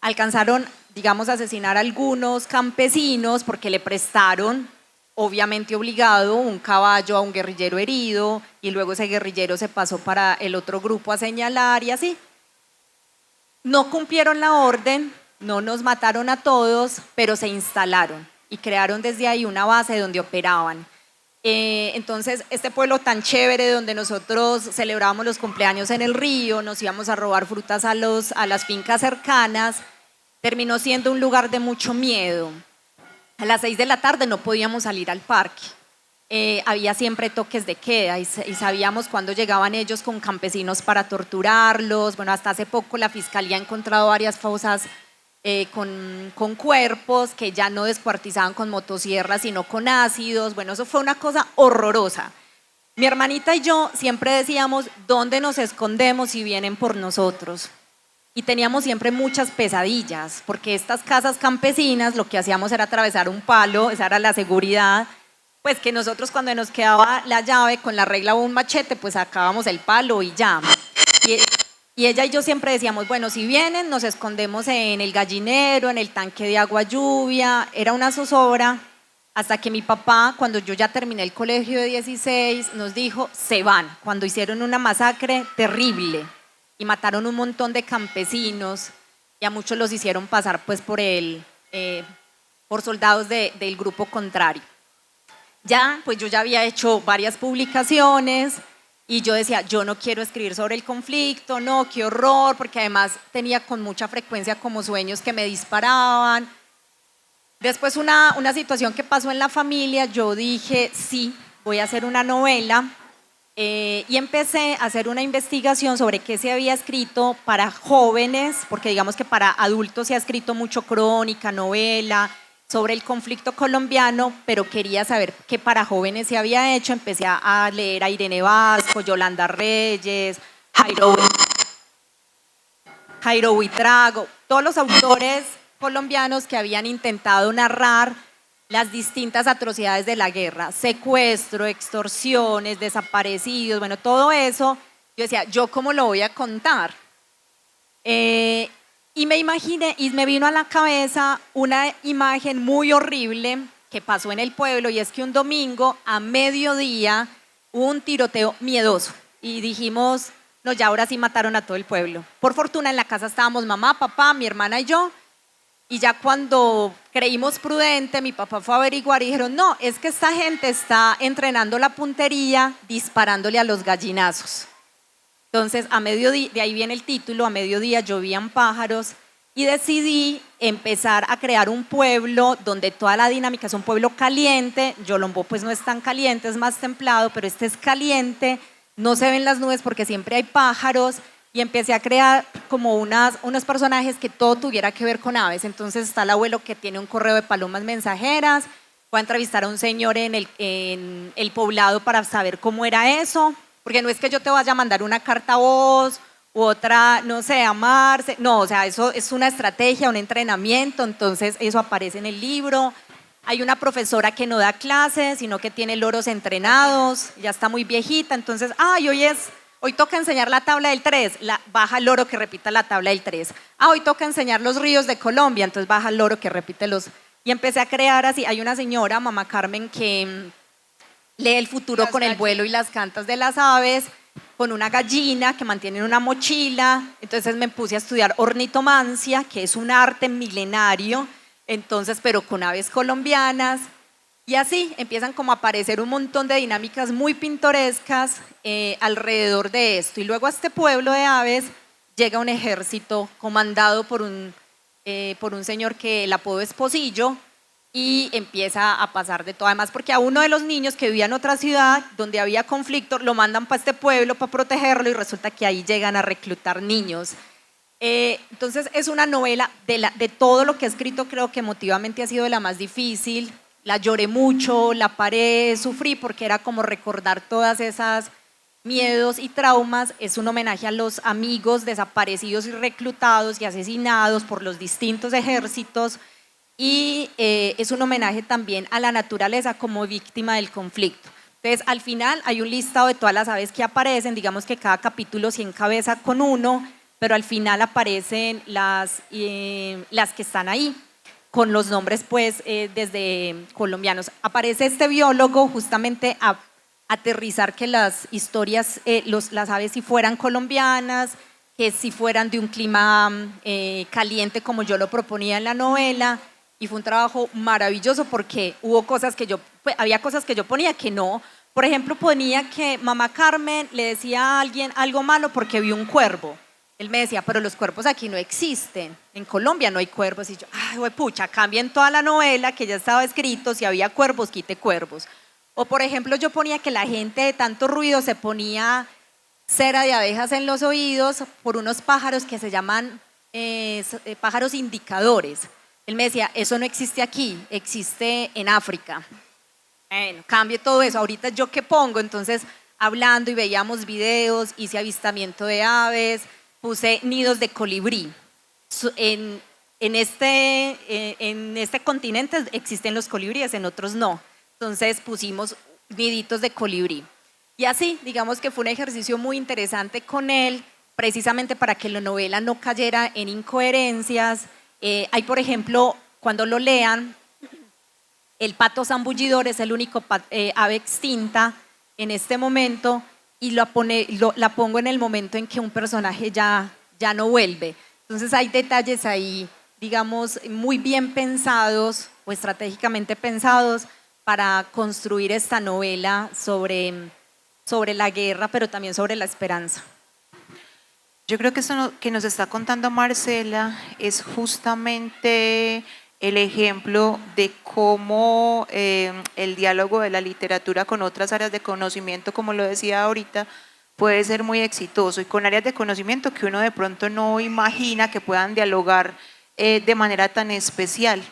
Alcanzaron, digamos, a asesinar a algunos campesinos porque le prestaron obviamente obligado, un caballo a un guerrillero herido y luego ese guerrillero se pasó para el otro grupo a señalar y así. No cumplieron la orden, no nos mataron a todos, pero se instalaron y crearon desde ahí una base donde operaban. Entonces, este pueblo tan chévere donde nosotros celebrábamos los cumpleaños en el río, nos íbamos a robar frutas a las fincas cercanas, terminó siendo un lugar de mucho miedo. A las 6 de la tarde no podíamos salir al parque. Había siempre toques de queda y sabíamos cuándo llegaban ellos con campesinos para torturarlos. Bueno, hasta hace poco la fiscalía ha encontrado varias fosas con cuerpos que ya no descuartizaban con motosierras sino con ácidos. Bueno, eso fue una cosa horrorosa. Mi hermanita y yo siempre decíamos, ¿dónde nos escondemos si vienen por nosotros? Y teníamos siempre muchas pesadillas, porque estas casas campesinas lo que hacíamos era atravesar un palo, esa era la seguridad, pues que nosotros cuando nos quedaba la llave con la regla o un machete, pues sacábamos el palo y ya. Y ella y yo siempre decíamos, bueno, si vienen nos escondemos en el gallinero, en el tanque de agua lluvia, era una zozobra, hasta que mi papá, cuando yo ya terminé el colegio de 16, nos dijo, se van, cuando hicieron una masacre terrible y mataron un montón de campesinos y a muchos los hicieron pasar pues por soldados del grupo contrario. Ya, pues yo ya había hecho varias publicaciones y yo decía, yo no quiero escribir sobre el conflicto, no, qué horror, porque además tenía con mucha frecuencia como sueños que me disparaban. Después una situación que pasó en la familia, yo dije, sí, voy a hacer una novela y empecé a hacer una investigación sobre qué se había escrito para jóvenes, porque digamos que para adultos se ha escrito mucho crónica, novela, sobre el conflicto colombiano, pero quería saber qué para jóvenes se había hecho. Empecé a leer a Irene Vasco, Yolanda Reyes, Jairo Buitrago, todos los autores colombianos que habían intentado narrar las distintas atrocidades de la guerra, secuestro, extorsiones, desaparecidos, bueno, todo eso. Yo decía, ¿yo cómo lo voy a contar? Y me imaginé, y me vino a la cabeza una imagen muy horrible que pasó en el pueblo, y es que un domingo a mediodía hubo un tiroteo miedoso y dijimos, no, ya ahora sí mataron a todo el pueblo. Por fortuna en la casa estábamos mamá, papá, mi hermana y yo, y ya cuando creímos prudente, mi papá fue a averiguar y dijeron, no, es que esta gente está entrenando la puntería disparándole a los gallinazos. Entonces, a mediodía, de ahí viene el título, a mediodía llovían pájaros, y decidí empezar a crear un pueblo donde toda la dinámica es un pueblo caliente. Yolombó pues no es tan caliente, es más templado, pero este es caliente, no se ven las nubes porque siempre hay pájaros, y empecé a crear como unos personajes que todo tuviera que ver con aves. Entonces está el abuelo que tiene un correo de palomas mensajeras, voy a entrevistar a un señor en el poblado para saber cómo era eso, porque no es que yo te vaya a mandar una carta a vos u otra, no sé, amarse, no, o sea, eso es una estrategia, un entrenamiento, entonces eso aparece en el libro. Hay una profesora que no da clases, sino que tiene loros entrenados, ya está muy viejita, entonces, hoy toca enseñar la tabla del 3, baja el loro que repita la tabla del 3. Hoy toca enseñar los ríos de Colombia, entonces baja el loro que repite los... Y empecé a crear así. Hay una señora, mamá Carmen, que lee el futuro con el vuelo y las cantas de las aves, con una gallina que mantiene en una mochila. Entonces me puse a estudiar ornitomancia, que es un arte milenario, entonces, pero con aves colombianas. Y así empiezan como a aparecer un montón de dinámicas muy pintorescas alrededor de esto. Y luego a este pueblo de aves llega un ejército comandado por un señor que el apodo es Pocillo, y empieza a pasar de todo. Además, porque a uno de los niños que vivía en otra ciudad donde había conflicto, lo mandan para este pueblo para protegerlo, y resulta que ahí llegan a reclutar niños. Entonces es una novela de todo lo que he escrito, creo que emotivamente ha sido de la más difícil. La lloré mucho, la paré, sufrí, porque era como recordar todas esas miedos y traumas. Es un homenaje a los amigos desaparecidos y reclutados y asesinados por los distintos ejércitos, y es un homenaje también a la naturaleza como víctima del conflicto. Entonces, al final hay un listado de todas las aves que aparecen, digamos que cada capítulo se encabeza con uno, pero al final aparecen las que están ahí. con los nombres pues desde colombianos. Aparece este biólogo justamente a aterrizar que las historias, las aves si fueran colombianas, que si fueran de un clima caliente como yo lo proponía en la novela, y fue un trabajo maravilloso porque hubo cosas que pues, había cosas que yo ponía que no. Por ejemplo, ponía que mamá Carmen le decía a alguien algo malo porque vio un cuervo. Él me decía, pero los cuervos aquí no existen, en Colombia no hay cuervos. Y yo, ay, güey, pucha, cambien toda la novela que ya estaba escrito, si había cuervos, quite cuervos. O por ejemplo, yo ponía que la gente de tanto ruido se ponía cera de abejas en los oídos por unos pájaros que se llaman pájaros indicadores. Él me decía, eso no existe aquí, existe en África. Bueno, cambie todo eso. Ahorita yo qué pongo, entonces hablando y veíamos videos, hice avistamiento de aves, puse nidos de colibrí. En este continente existen los colibríes, en otros no. Entonces pusimos niditos de colibrí. Y así, digamos que fue un ejercicio muy interesante con él, precisamente para que la novela no cayera en incoherencias. Hay, por ejemplo, cuando lo lean, el pato zambullidor es el único ave extinta en este momento y la pongo en el momento en que un personaje ya no vuelve. Entonces hay detalles ahí, digamos, muy bien pensados o estratégicamente pensados para construir esta novela sobre la guerra, pero también sobre la esperanza. Yo creo que eso que nos está contando Marcela es justamente el ejemplo de cómo el diálogo de la literatura con otras áreas de conocimiento, como lo decía ahorita, puede ser muy exitoso y con áreas de conocimiento que uno de pronto no imagina que puedan dialogar de manera tan especial.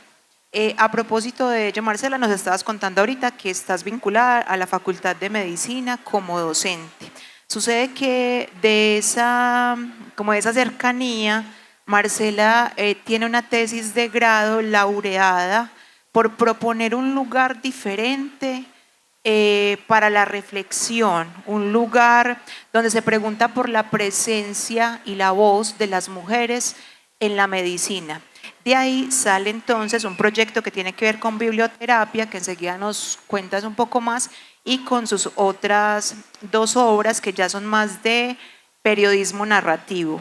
A propósito de ello, Marcela, nos estabas contando ahorita que estás vinculada a la Facultad de Medicina como docente. Sucede que de esa cercanía, Marcela tiene una tesis de grado laureada por proponer un lugar diferente para la reflexión, un lugar donde se pregunta por la presencia y la voz de las mujeres en la medicina. De ahí sale entonces un proyecto que tiene que ver con biblioterapia, que enseguida nos cuentas un poco más, y con sus otras 2 obras que ya son más de periodismo narrativo.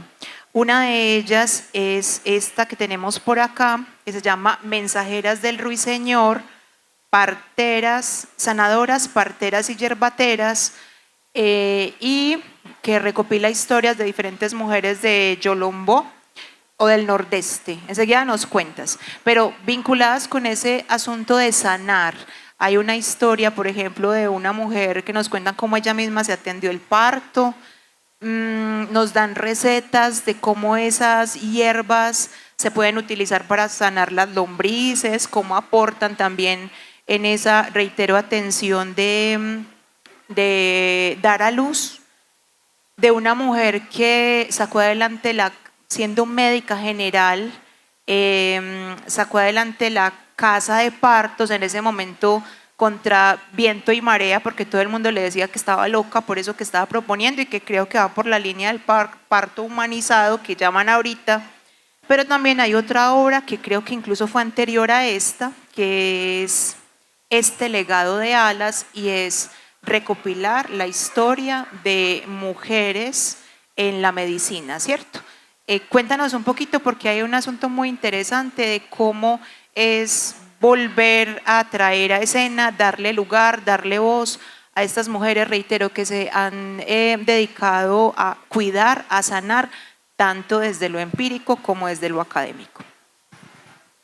Una de ellas es esta que tenemos por acá, que se llama Mensajeras del Ruiseñor, parteras, sanadoras, parteras y yerbateras, y que recopila historias de diferentes mujeres de Yolombo o del Nordeste. Enseguida nos cuentas, pero vinculadas con ese asunto de sanar. Hay una historia, por ejemplo, de una mujer que nos cuentan cómo ella misma se atendió el parto. Nos dan recetas de cómo esas hierbas se pueden utilizar para sanar las lombrices, cómo aportan también en esa, reitero, atención de dar a luz, de una mujer que sacó adelante, siendo médica general, sacó adelante la casa de partos en ese momento contra viento y marea, porque todo el mundo le decía que estaba loca por eso que estaba proponiendo y que creo que va por la línea del parto humanizado que llaman ahorita. Pero también hay otra obra que creo que incluso fue anterior a esta, que es este legado de alas, y es recopilar la historia de mujeres en la medicina, ¿cierto? Cuéntanos un poquito, porque hay un asunto muy interesante de cómo es volver a traer a escena, darle lugar, darle voz a estas mujeres, reitero, que se han dedicado a cuidar, a sanar, tanto desde lo empírico como desde lo académico.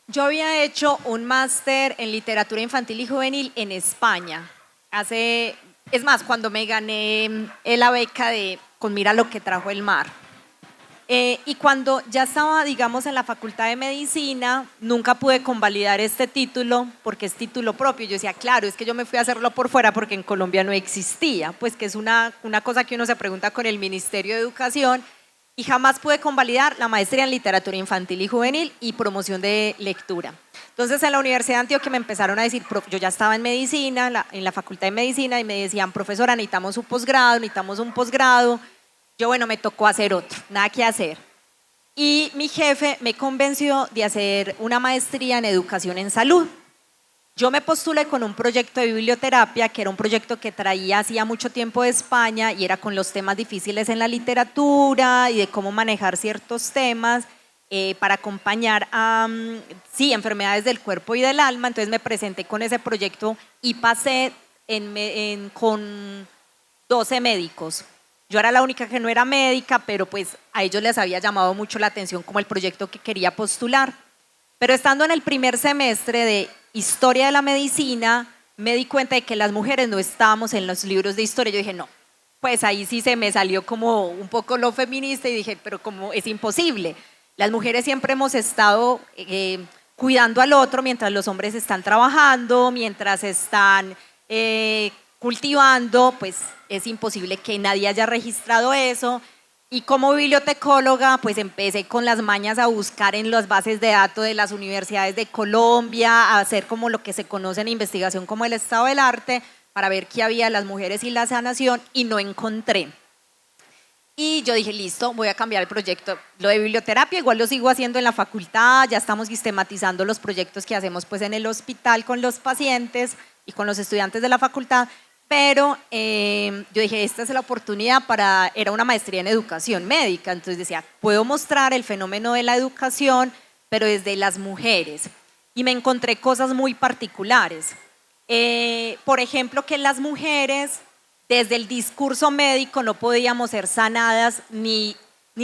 Yo había hecho un máster en literatura infantil y juvenil en España. Es más, cuando me gané la beca con Mira lo que trajo el mar. Y cuando ya estaba, digamos, en la Facultad de Medicina, nunca pude convalidar este título porque es título propio. Yo decía, claro, es que yo me fui a hacerlo por fuera porque en Colombia no existía, pues que es una cosa que uno se pregunta con el Ministerio de Educación, y jamás pude convalidar la maestría en literatura infantil y juvenil y promoción de lectura. Entonces en la Universidad de Antioquia me empezaron a decir, yo ya estaba en medicina, en la Facultad de Medicina, y me decían, profesora, necesitamos un posgrado. Yo, bueno, me tocó hacer otro, nada que hacer. y mi jefe me convenció de hacer una maestría en educación en salud. Yo me postulé con un proyecto de biblioterapia, que era un proyecto que traía hacía mucho tiempo de España y era con los temas difíciles en la literatura y de cómo manejar ciertos temas para acompañar a enfermedades del cuerpo y del alma. Entonces me presenté con ese proyecto y pasé con 12 médicos. Yo era la única que no era médica, pero pues a ellos les había llamado mucho la atención como el proyecto que quería postular. Pero estando en el primer semestre de Historia de la Medicina, me di cuenta de que las mujeres no estábamos en los libros de historia. Yo dije, no, pues ahí sí se me salió como un poco lo feminista y dije, pero como es imposible. Las mujeres siempre hemos estado cuidando al otro mientras los hombres están trabajando, mientras están cultivando, pues es imposible que nadie haya registrado eso. Y como bibliotecóloga, pues empecé con las mañas a buscar en las bases de datos de las universidades de Colombia, a hacer como lo que se conoce en investigación como el estado del arte, para ver qué había las mujeres y la sanación, y no encontré. Y yo dije, listo, voy a cambiar el proyecto. Lo de biblioterapia igual lo sigo haciendo en la facultad, ya estamos sistematizando los proyectos que hacemos pues en el hospital con los pacientes y con los estudiantes de la facultad, pero yo dije, esta es la oportunidad era una maestría en educación médica, entonces decía, puedo mostrar el fenómeno de la educación, pero desde las mujeres. Y me encontré cosas muy particulares. Por ejemplo, que las mujeres, desde el discurso médico, no podíamos ser sanadas, ni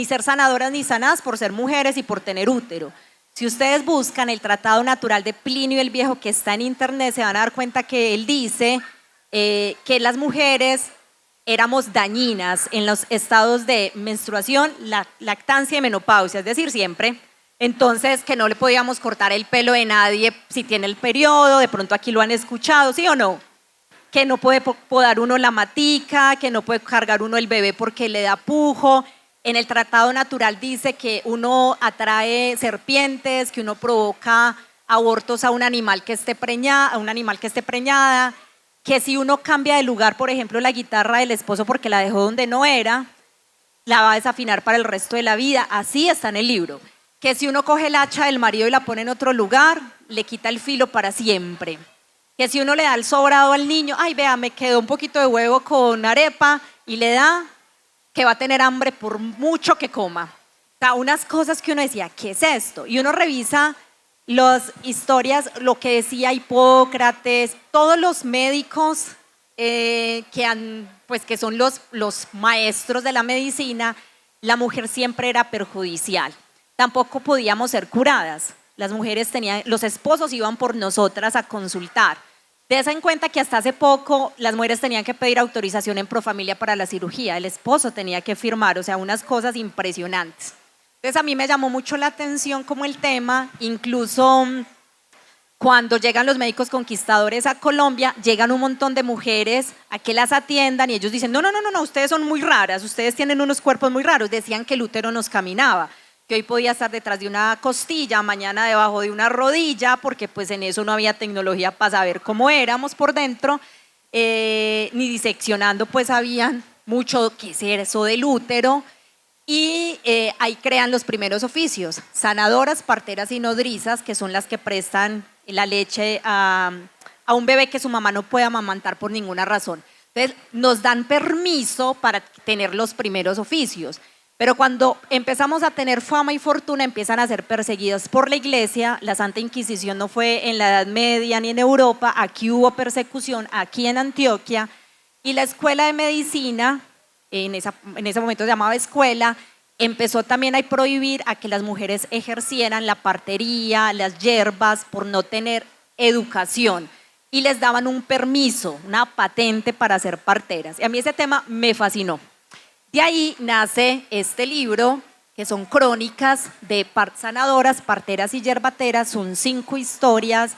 ser sanadoras ni sanadas por ser mujeres y por tener útero. Si ustedes buscan el Tratado Natural de Plinio el Viejo, que está en internet, se van a dar cuenta que él dice que las mujeres éramos dañinas en los estados de menstruación, lactancia y menopausia, es decir, siempre. Entonces, que no le podíamos cortar el pelo de nadie si tiene el periodo, de pronto aquí lo han escuchado, ¿sí o no? Que no puede podar uno la matica, que no puede cargar uno el bebé porque le da pujo. En el Tratado Natural dice que uno atrae serpientes, que uno provoca abortos a un animal que esté preñada, que si uno cambia de lugar, por ejemplo, la guitarra del esposo porque la dejó donde no era, la va a desafinar para el resto de la vida. Así está en el libro. Que si uno coge el hacha del marido y la pone en otro lugar, le quita el filo para siempre. Que si uno le da el sobrado al niño, ay, vea, me quedó un poquito de huevo con arepa, y le da, que va a tener hambre por mucho que coma. O sea, unas cosas que uno decía, ¿qué es esto? Y uno revisa las historias, lo que decía Hipócrates, todos los médicos que son los maestros de la medicina, la mujer siempre era perjudicial. Tampoco podíamos ser curadas. Las mujeres los esposos iban por nosotras a consultar. Tengan en cuenta que hasta hace poco las mujeres tenían que pedir autorización en Profamilia para la cirugía, el esposo tenía que firmar, o sea, unas cosas impresionantes. Entonces a mí me llamó mucho la atención como el tema, incluso cuando llegan los médicos conquistadores a Colombia, llegan un montón de mujeres a que las atiendan y ellos dicen, no, ustedes son muy raras, ustedes tienen unos cuerpos muy raros, decían que el útero nos caminaba, que hoy podía estar detrás de una costilla, mañana debajo de una rodilla, porque pues en eso no había tecnología para saber cómo éramos por dentro, ni diseccionando pues sabían mucho qué es eso del útero. Y ahí crean los primeros oficios, sanadoras, parteras y nodrizas, que son las que prestan la leche a un bebé que su mamá no puede amamantar por ninguna razón. Entonces nos dan permiso para tener los primeros oficios, pero cuando empezamos a tener fama y fortuna empiezan a ser perseguidas por la iglesia. La Santa Inquisición no fue en la Edad Media ni en Europa, aquí hubo persecución, aquí en Antioquia, y la Escuela de Medicina, en ese momento se llamaba escuela, empezó también a prohibir a que las mujeres ejercieran la partería, las hierbas, por no tener educación, y les daban un permiso, una patente para ser parteras. Y a mí ese tema me fascinó. De ahí nace este libro, que son crónicas de sanadoras, parteras y yerbateras, son 5 historias,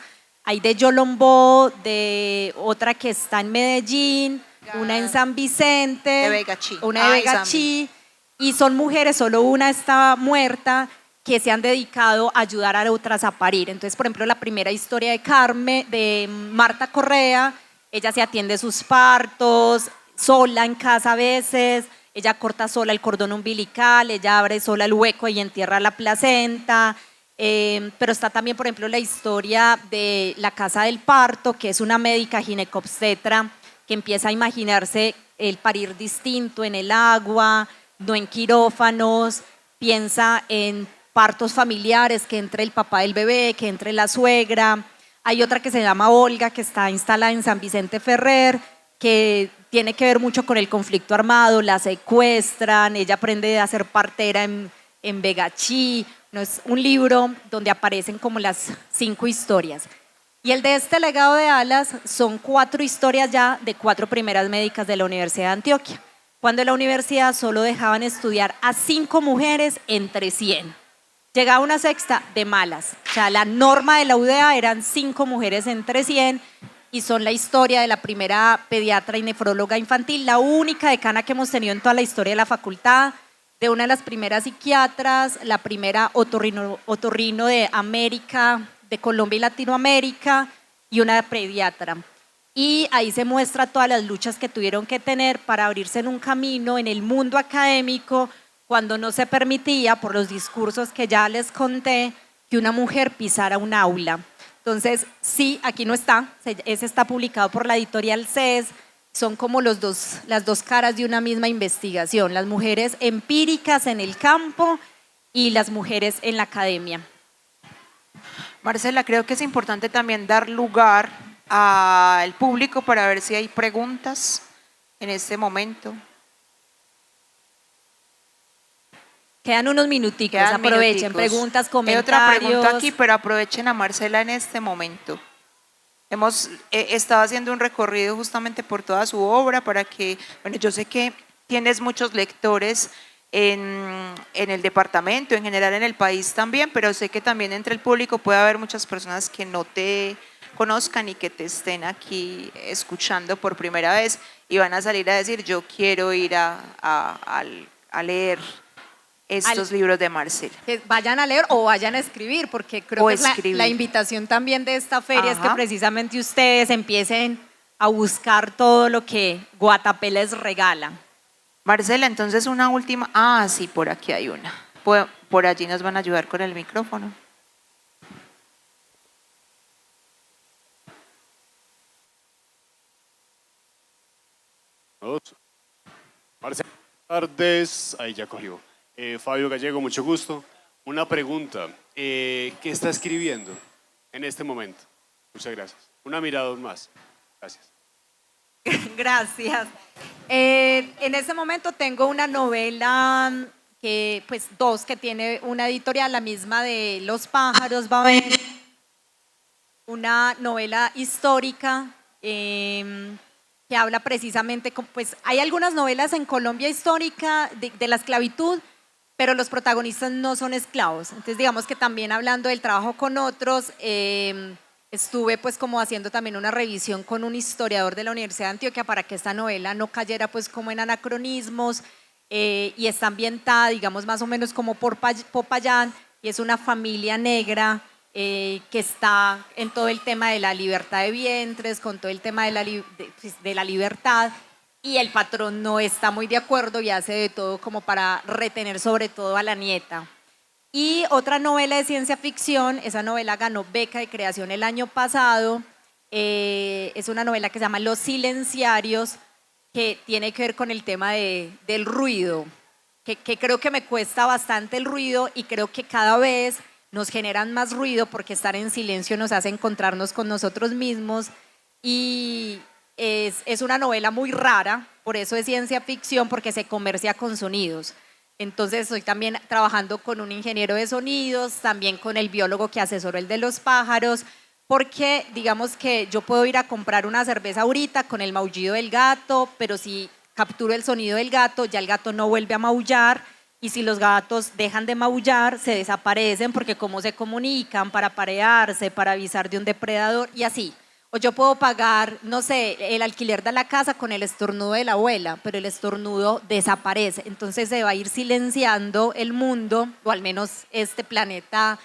hay de Yolombó, de otra que está en Medellín, una en San Vicente, una de Vegachí, y son mujeres, solo una está muerta, que se han dedicado a ayudar a otras a parir. Entonces, por ejemplo, la primera historia de Carmen, de Marta Correa, ella se atiende sus partos, sola en casa a veces, ella corta sola el cordón umbilical, ella abre sola el hueco y entierra la placenta. Pero está también, por ejemplo, la historia de la casa del parto, que es una médica ginecobstetra que empieza a imaginarse el parir distinto en el agua, no en quirófanos, piensa en partos familiares, que entre el papá del bebé, que entre la suegra. Hay otra que se llama Olga, que está instalada en San Vicente Ferrer, que tiene que ver mucho con el conflicto armado, la secuestran, ella aprende a ser partera en Begachí. No, es un libro donde aparecen como las 5 historias. Y el de este legado de alas son 4 historias ya de 4 primeras médicas de la Universidad de Antioquia, cuando en la universidad solo dejaban estudiar a 5 mujeres entre 100. Llegaba una sexta de malas, o sea, la norma de la UDA eran 5 mujeres entre 100 y son la historia de la primera pediatra y nefróloga infantil, la única decana que hemos tenido en toda la historia de la facultad, de una de las primeras psiquiatras, la primera otorrino de América, de Colombia y Latinoamérica, y una pediatra. Y ahí se muestra todas las luchas que tuvieron que tener para abrirse en un camino en el mundo académico, cuando no se permitía, por los discursos que ya les conté, que una mujer pisara un aula. Entonces, sí, aquí no está, ese está publicado por la editorial CES, son como las dos caras de una misma investigación, las mujeres empíricas en el campo y las mujeres en la academia. Marcela, creo que es importante también dar lugar al público para ver si hay preguntas en este momento. Quedan unos minuticos, aprovechen, preguntas, comentarios. Hay otra pregunta aquí, pero aprovechen a Marcela en este momento. Hemos estado haciendo un recorrido justamente por toda su obra para que, bueno, yo sé que tienes muchos lectores en el departamento, en general en el país también, pero sé que también entre el público puede haber muchas personas que no te conozcan y que te estén aquí escuchando por primera vez y van a salir a decir, yo quiero ir a leer estos libros de Marcela. Que vayan a leer o vayan a escribir, porque creo que es la invitación también de esta feria. Ajá. Es que precisamente ustedes empiecen a buscar todo lo que Guatapé les regala. Marcela, entonces una última. Sí, por aquí hay una. Por allí nos van a ayudar con el micrófono. Marcela, buenas tardes. Ahí ya cogió. Fabio Gallego, mucho gusto. Una pregunta, ¿qué está escribiendo en este momento? Muchas gracias. Una mirada más. Gracias. Gracias. En este momento tengo una novela, pues 2, que tiene una editorial, la misma de Los pájaros, va a haber una novela histórica que habla precisamente, pues hay algunas novelas en Colombia histórica de la esclavitud, pero los protagonistas no son esclavos. Entonces digamos que también hablando del trabajo con otros, estuve pues como haciendo también una revisión con un historiador de la Universidad de Antioquia para que esta novela no cayera pues como en anacronismos, y está ambientada digamos más o menos como por Popayán, y es una familia negra que está en todo el tema de la libertad de vientres, con todo el tema de la libertad, y el patrón no está muy de acuerdo y hace de todo como para retener sobre todo a la nieta. Y otra novela de ciencia ficción, esa novela ganó beca de creación el año pasado, es una novela que se llama Los Silenciarios, que tiene que ver con el tema del ruido, que creo que me cuesta bastante el ruido y creo que cada vez nos generan más ruido porque estar en silencio nos hace encontrarnos con nosotros mismos, y es una novela muy rara, por eso es ciencia ficción, porque se comercia con sonidos. Entonces estoy también trabajando con un ingeniero de sonidos, también con el biólogo que asesoró el de los pájaros, porque digamos que yo puedo ir a comprar una cerveza ahorita con el maullido del gato, pero si capturo el sonido del gato, ya el gato no vuelve a maullar, y si los gatos dejan de maullar, se desaparecen porque cómo se comunican para parearse, para avisar de un depredador y así. O yo puedo pagar, no sé, el alquiler de la casa con el estornudo de la abuela, pero el estornudo desaparece. Entonces se va a ir silenciando el mundo, o al menos este planeta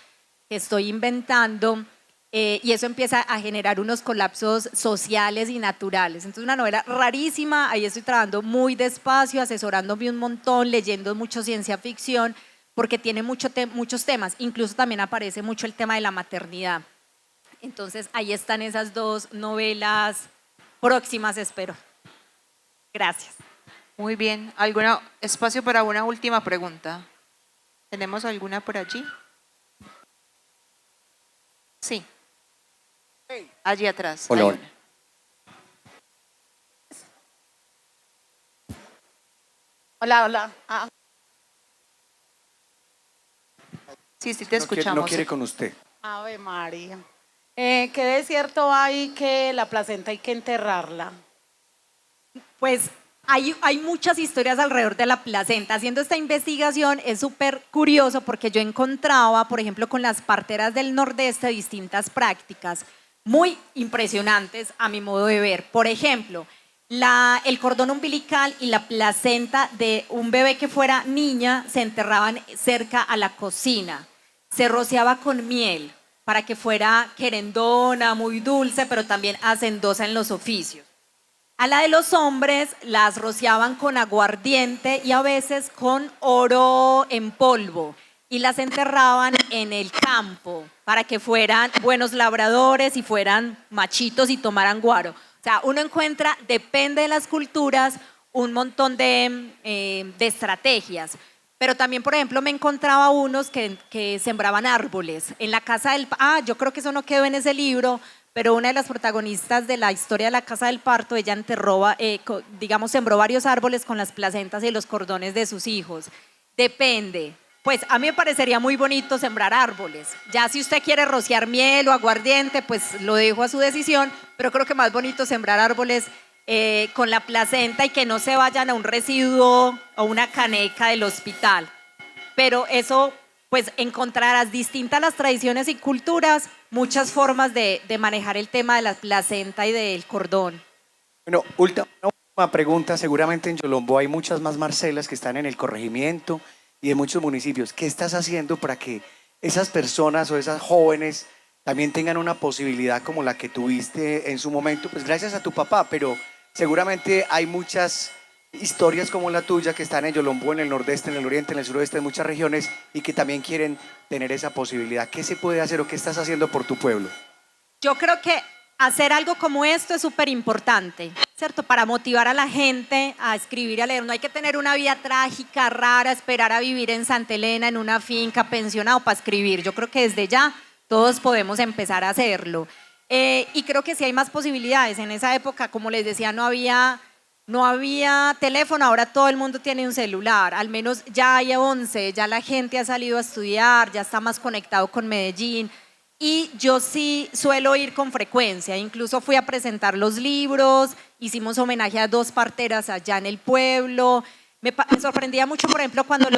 que estoy inventando, y eso empieza a generar unos colapsos sociales y naturales. Entonces una novela rarísima, ahí estoy trabajando muy despacio, asesorándome un montón, leyendo mucho ciencia ficción, porque tiene muchos temas, incluso también aparece mucho el tema de la maternidad. Entonces ahí están esas dos novelas próximas, espero. Gracias. Muy bien. ¿Algún espacio para una última pregunta? ¿Tenemos alguna por allí? Sí. Allí atrás. Hola, hay hola. una. Hola, hola. Ah, Sí, sí, te No quiere, escuchamos. no quiere con usted. Ave María. ¿Qué de cierto hay que la placenta hay que enterrarla? Pues hay muchas historias alrededor de la placenta. Haciendo esta investigación es súper curioso porque yo encontraba, por ejemplo, con las parteras del Nordeste distintas prácticas muy impresionantes a mi modo de ver. Por ejemplo, el cordón umbilical y la placenta de un bebé que fuera niña se enterraban cerca a la cocina. Se rociaba con miel para que fuera querendona, muy dulce, pero también hacendosa en los oficios. A la de los hombres las rociaban con aguardiente y a veces con oro en polvo y las enterraban en el campo para que fueran buenos labradores y fueran machitos y tomaran guaro. O sea, uno encuentra, depende de las culturas, un montón de estrategias. Pero también, por ejemplo, me encontraba unos que sembraban árboles. En la casa del... yo creo que eso no quedó en ese libro, pero una de las protagonistas de la historia de la Casa del Parto, ella enterró, digamos, sembró varios árboles con las placentas y los cordones de sus hijos. Depende. Pues a mí me parecería muy bonito sembrar árboles. Ya si usted quiere rociar miel o aguardiente, pues lo dejo a su decisión, pero creo que más bonito sembrar árboles con la placenta y que no se vayan a un residuo o una caneca del hospital. Pero eso, pues encontrarás distintas las tradiciones y culturas, muchas formas de manejar el tema de la placenta y del cordón. Bueno, una última pregunta. Seguramente en Yolombo hay muchas más Marcelas que están en el corregimiento y en muchos municipios. ¿Qué estás haciendo para que esas personas o esas jóvenes también tengan una posibilidad como la que tuviste en su momento? Pues gracias a tu papá, pero seguramente hay muchas historias como la tuya que están en Yolombo, en el nordeste, en el oriente, en el suroeste, en muchas regiones y que también quieren tener esa posibilidad. ¿Qué se puede hacer o qué estás haciendo por tu pueblo? Yo creo que hacer algo como esto es súper importante, ¿cierto? Para motivar a la gente a escribir y a leer. No hay que tener una vida trágica, rara, esperar a vivir en Santa Elena, en una finca, pensionado para escribir. Yo creo que desde ya todos podemos empezar a hacerlo. Y creo que sí hay más posibilidades. En esa época, como les decía, no había teléfono, ahora todo el mundo tiene un celular, al menos ya hay 11, ya la gente ha salido a estudiar, ya está más conectado con Medellín y yo sí suelo ir con frecuencia, incluso fui a presentar los libros, hicimos homenaje a 2 parteras allá en el pueblo, me sorprendía mucho, por ejemplo, cuando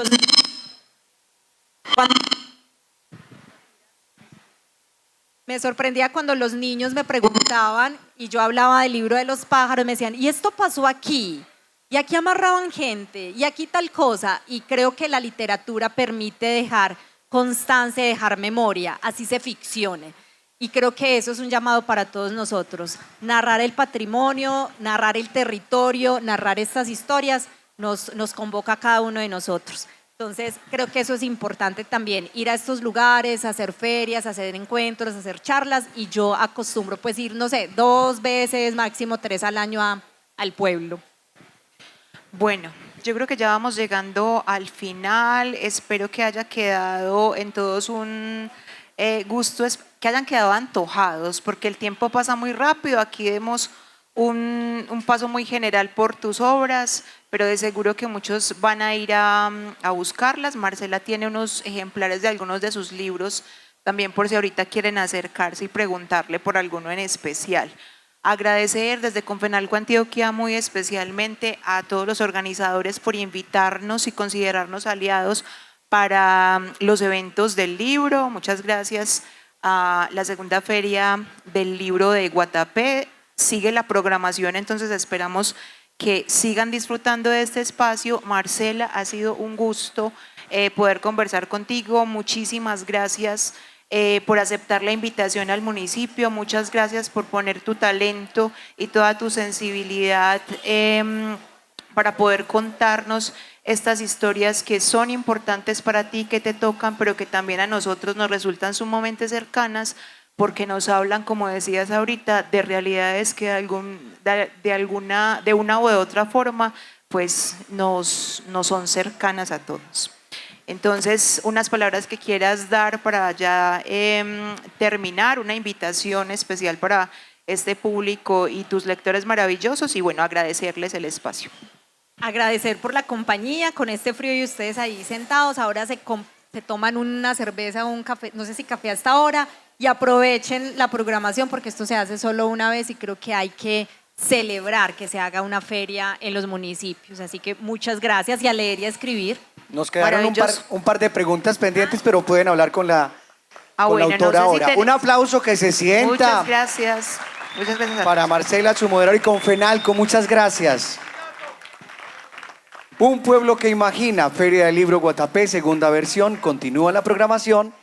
me sorprendía cuando los niños me preguntaban y yo hablaba del libro de los pájaros, me decían, ¿y esto pasó aquí? Y aquí amarraban gente, y aquí tal cosa. Y creo que la literatura permite dejar constancia, dejar memoria, así se ficcione. Y creo que eso es un llamado para todos nosotros. Narrar el patrimonio, narrar el territorio, narrar estas historias, nos convoca a cada uno de nosotros. Entonces, creo que eso es importante también, ir a estos lugares, hacer ferias, hacer encuentros, hacer charlas, y yo acostumbro pues ir, no sé, 2 veces, máximo 3 al año al pueblo. Bueno, yo creo que ya vamos llegando al final. Espero que haya quedado en todos un gusto, que hayan quedado antojados, porque el tiempo pasa muy rápido. Aquí vemos un paso muy general por tus obras, pero de seguro que muchos van a ir a buscarlas. Marcela tiene unos ejemplares de algunos de sus libros, también por si ahorita quieren acercarse y preguntarle por alguno en especial. Agradecer desde Confenalco Antioquia muy especialmente a todos los organizadores por invitarnos y considerarnos aliados para los eventos del libro. Muchas gracias a la segunda feria del libro de Guatapé. Sigue la programación, entonces esperamos que sigan disfrutando de este espacio. Marcela, ha sido un gusto poder conversar contigo. Muchísimas gracias por aceptar la invitación al municipio. Muchas gracias por poner tu talento y toda tu sensibilidad para poder contarnos estas historias que son importantes para ti, que te tocan, pero que también a nosotros nos resultan sumamente cercanas, porque nos hablan, como decías ahorita, de realidades que de una u de otra forma pues nos son cercanas a todos. Entonces, unas palabras que quieras dar para ya terminar, una invitación especial para este público y tus lectores maravillosos, y bueno, agradecerles el espacio. Agradecer por la compañía con este frío y ustedes ahí sentados. Ahora se toman una cerveza o un café, no sé si café hasta ahora, y aprovechen la programación porque esto se hace solo una vez y creo que hay que celebrar que se haga una feria en los municipios. Así que muchas gracias, y a leer y a escribir. Nos quedaron Maravilloso. un par de preguntas pendientes, pero pueden hablar con la, Bueno, autora no sé si ahora. Un aplauso, que se sienta. Muchas gracias. Muchas gracias a Para Marcela, su moderadora, y con Fenalco, muchas gracias. Un pueblo que imagina, Feria del Libro Guatapé, segunda versión, continúa la programación.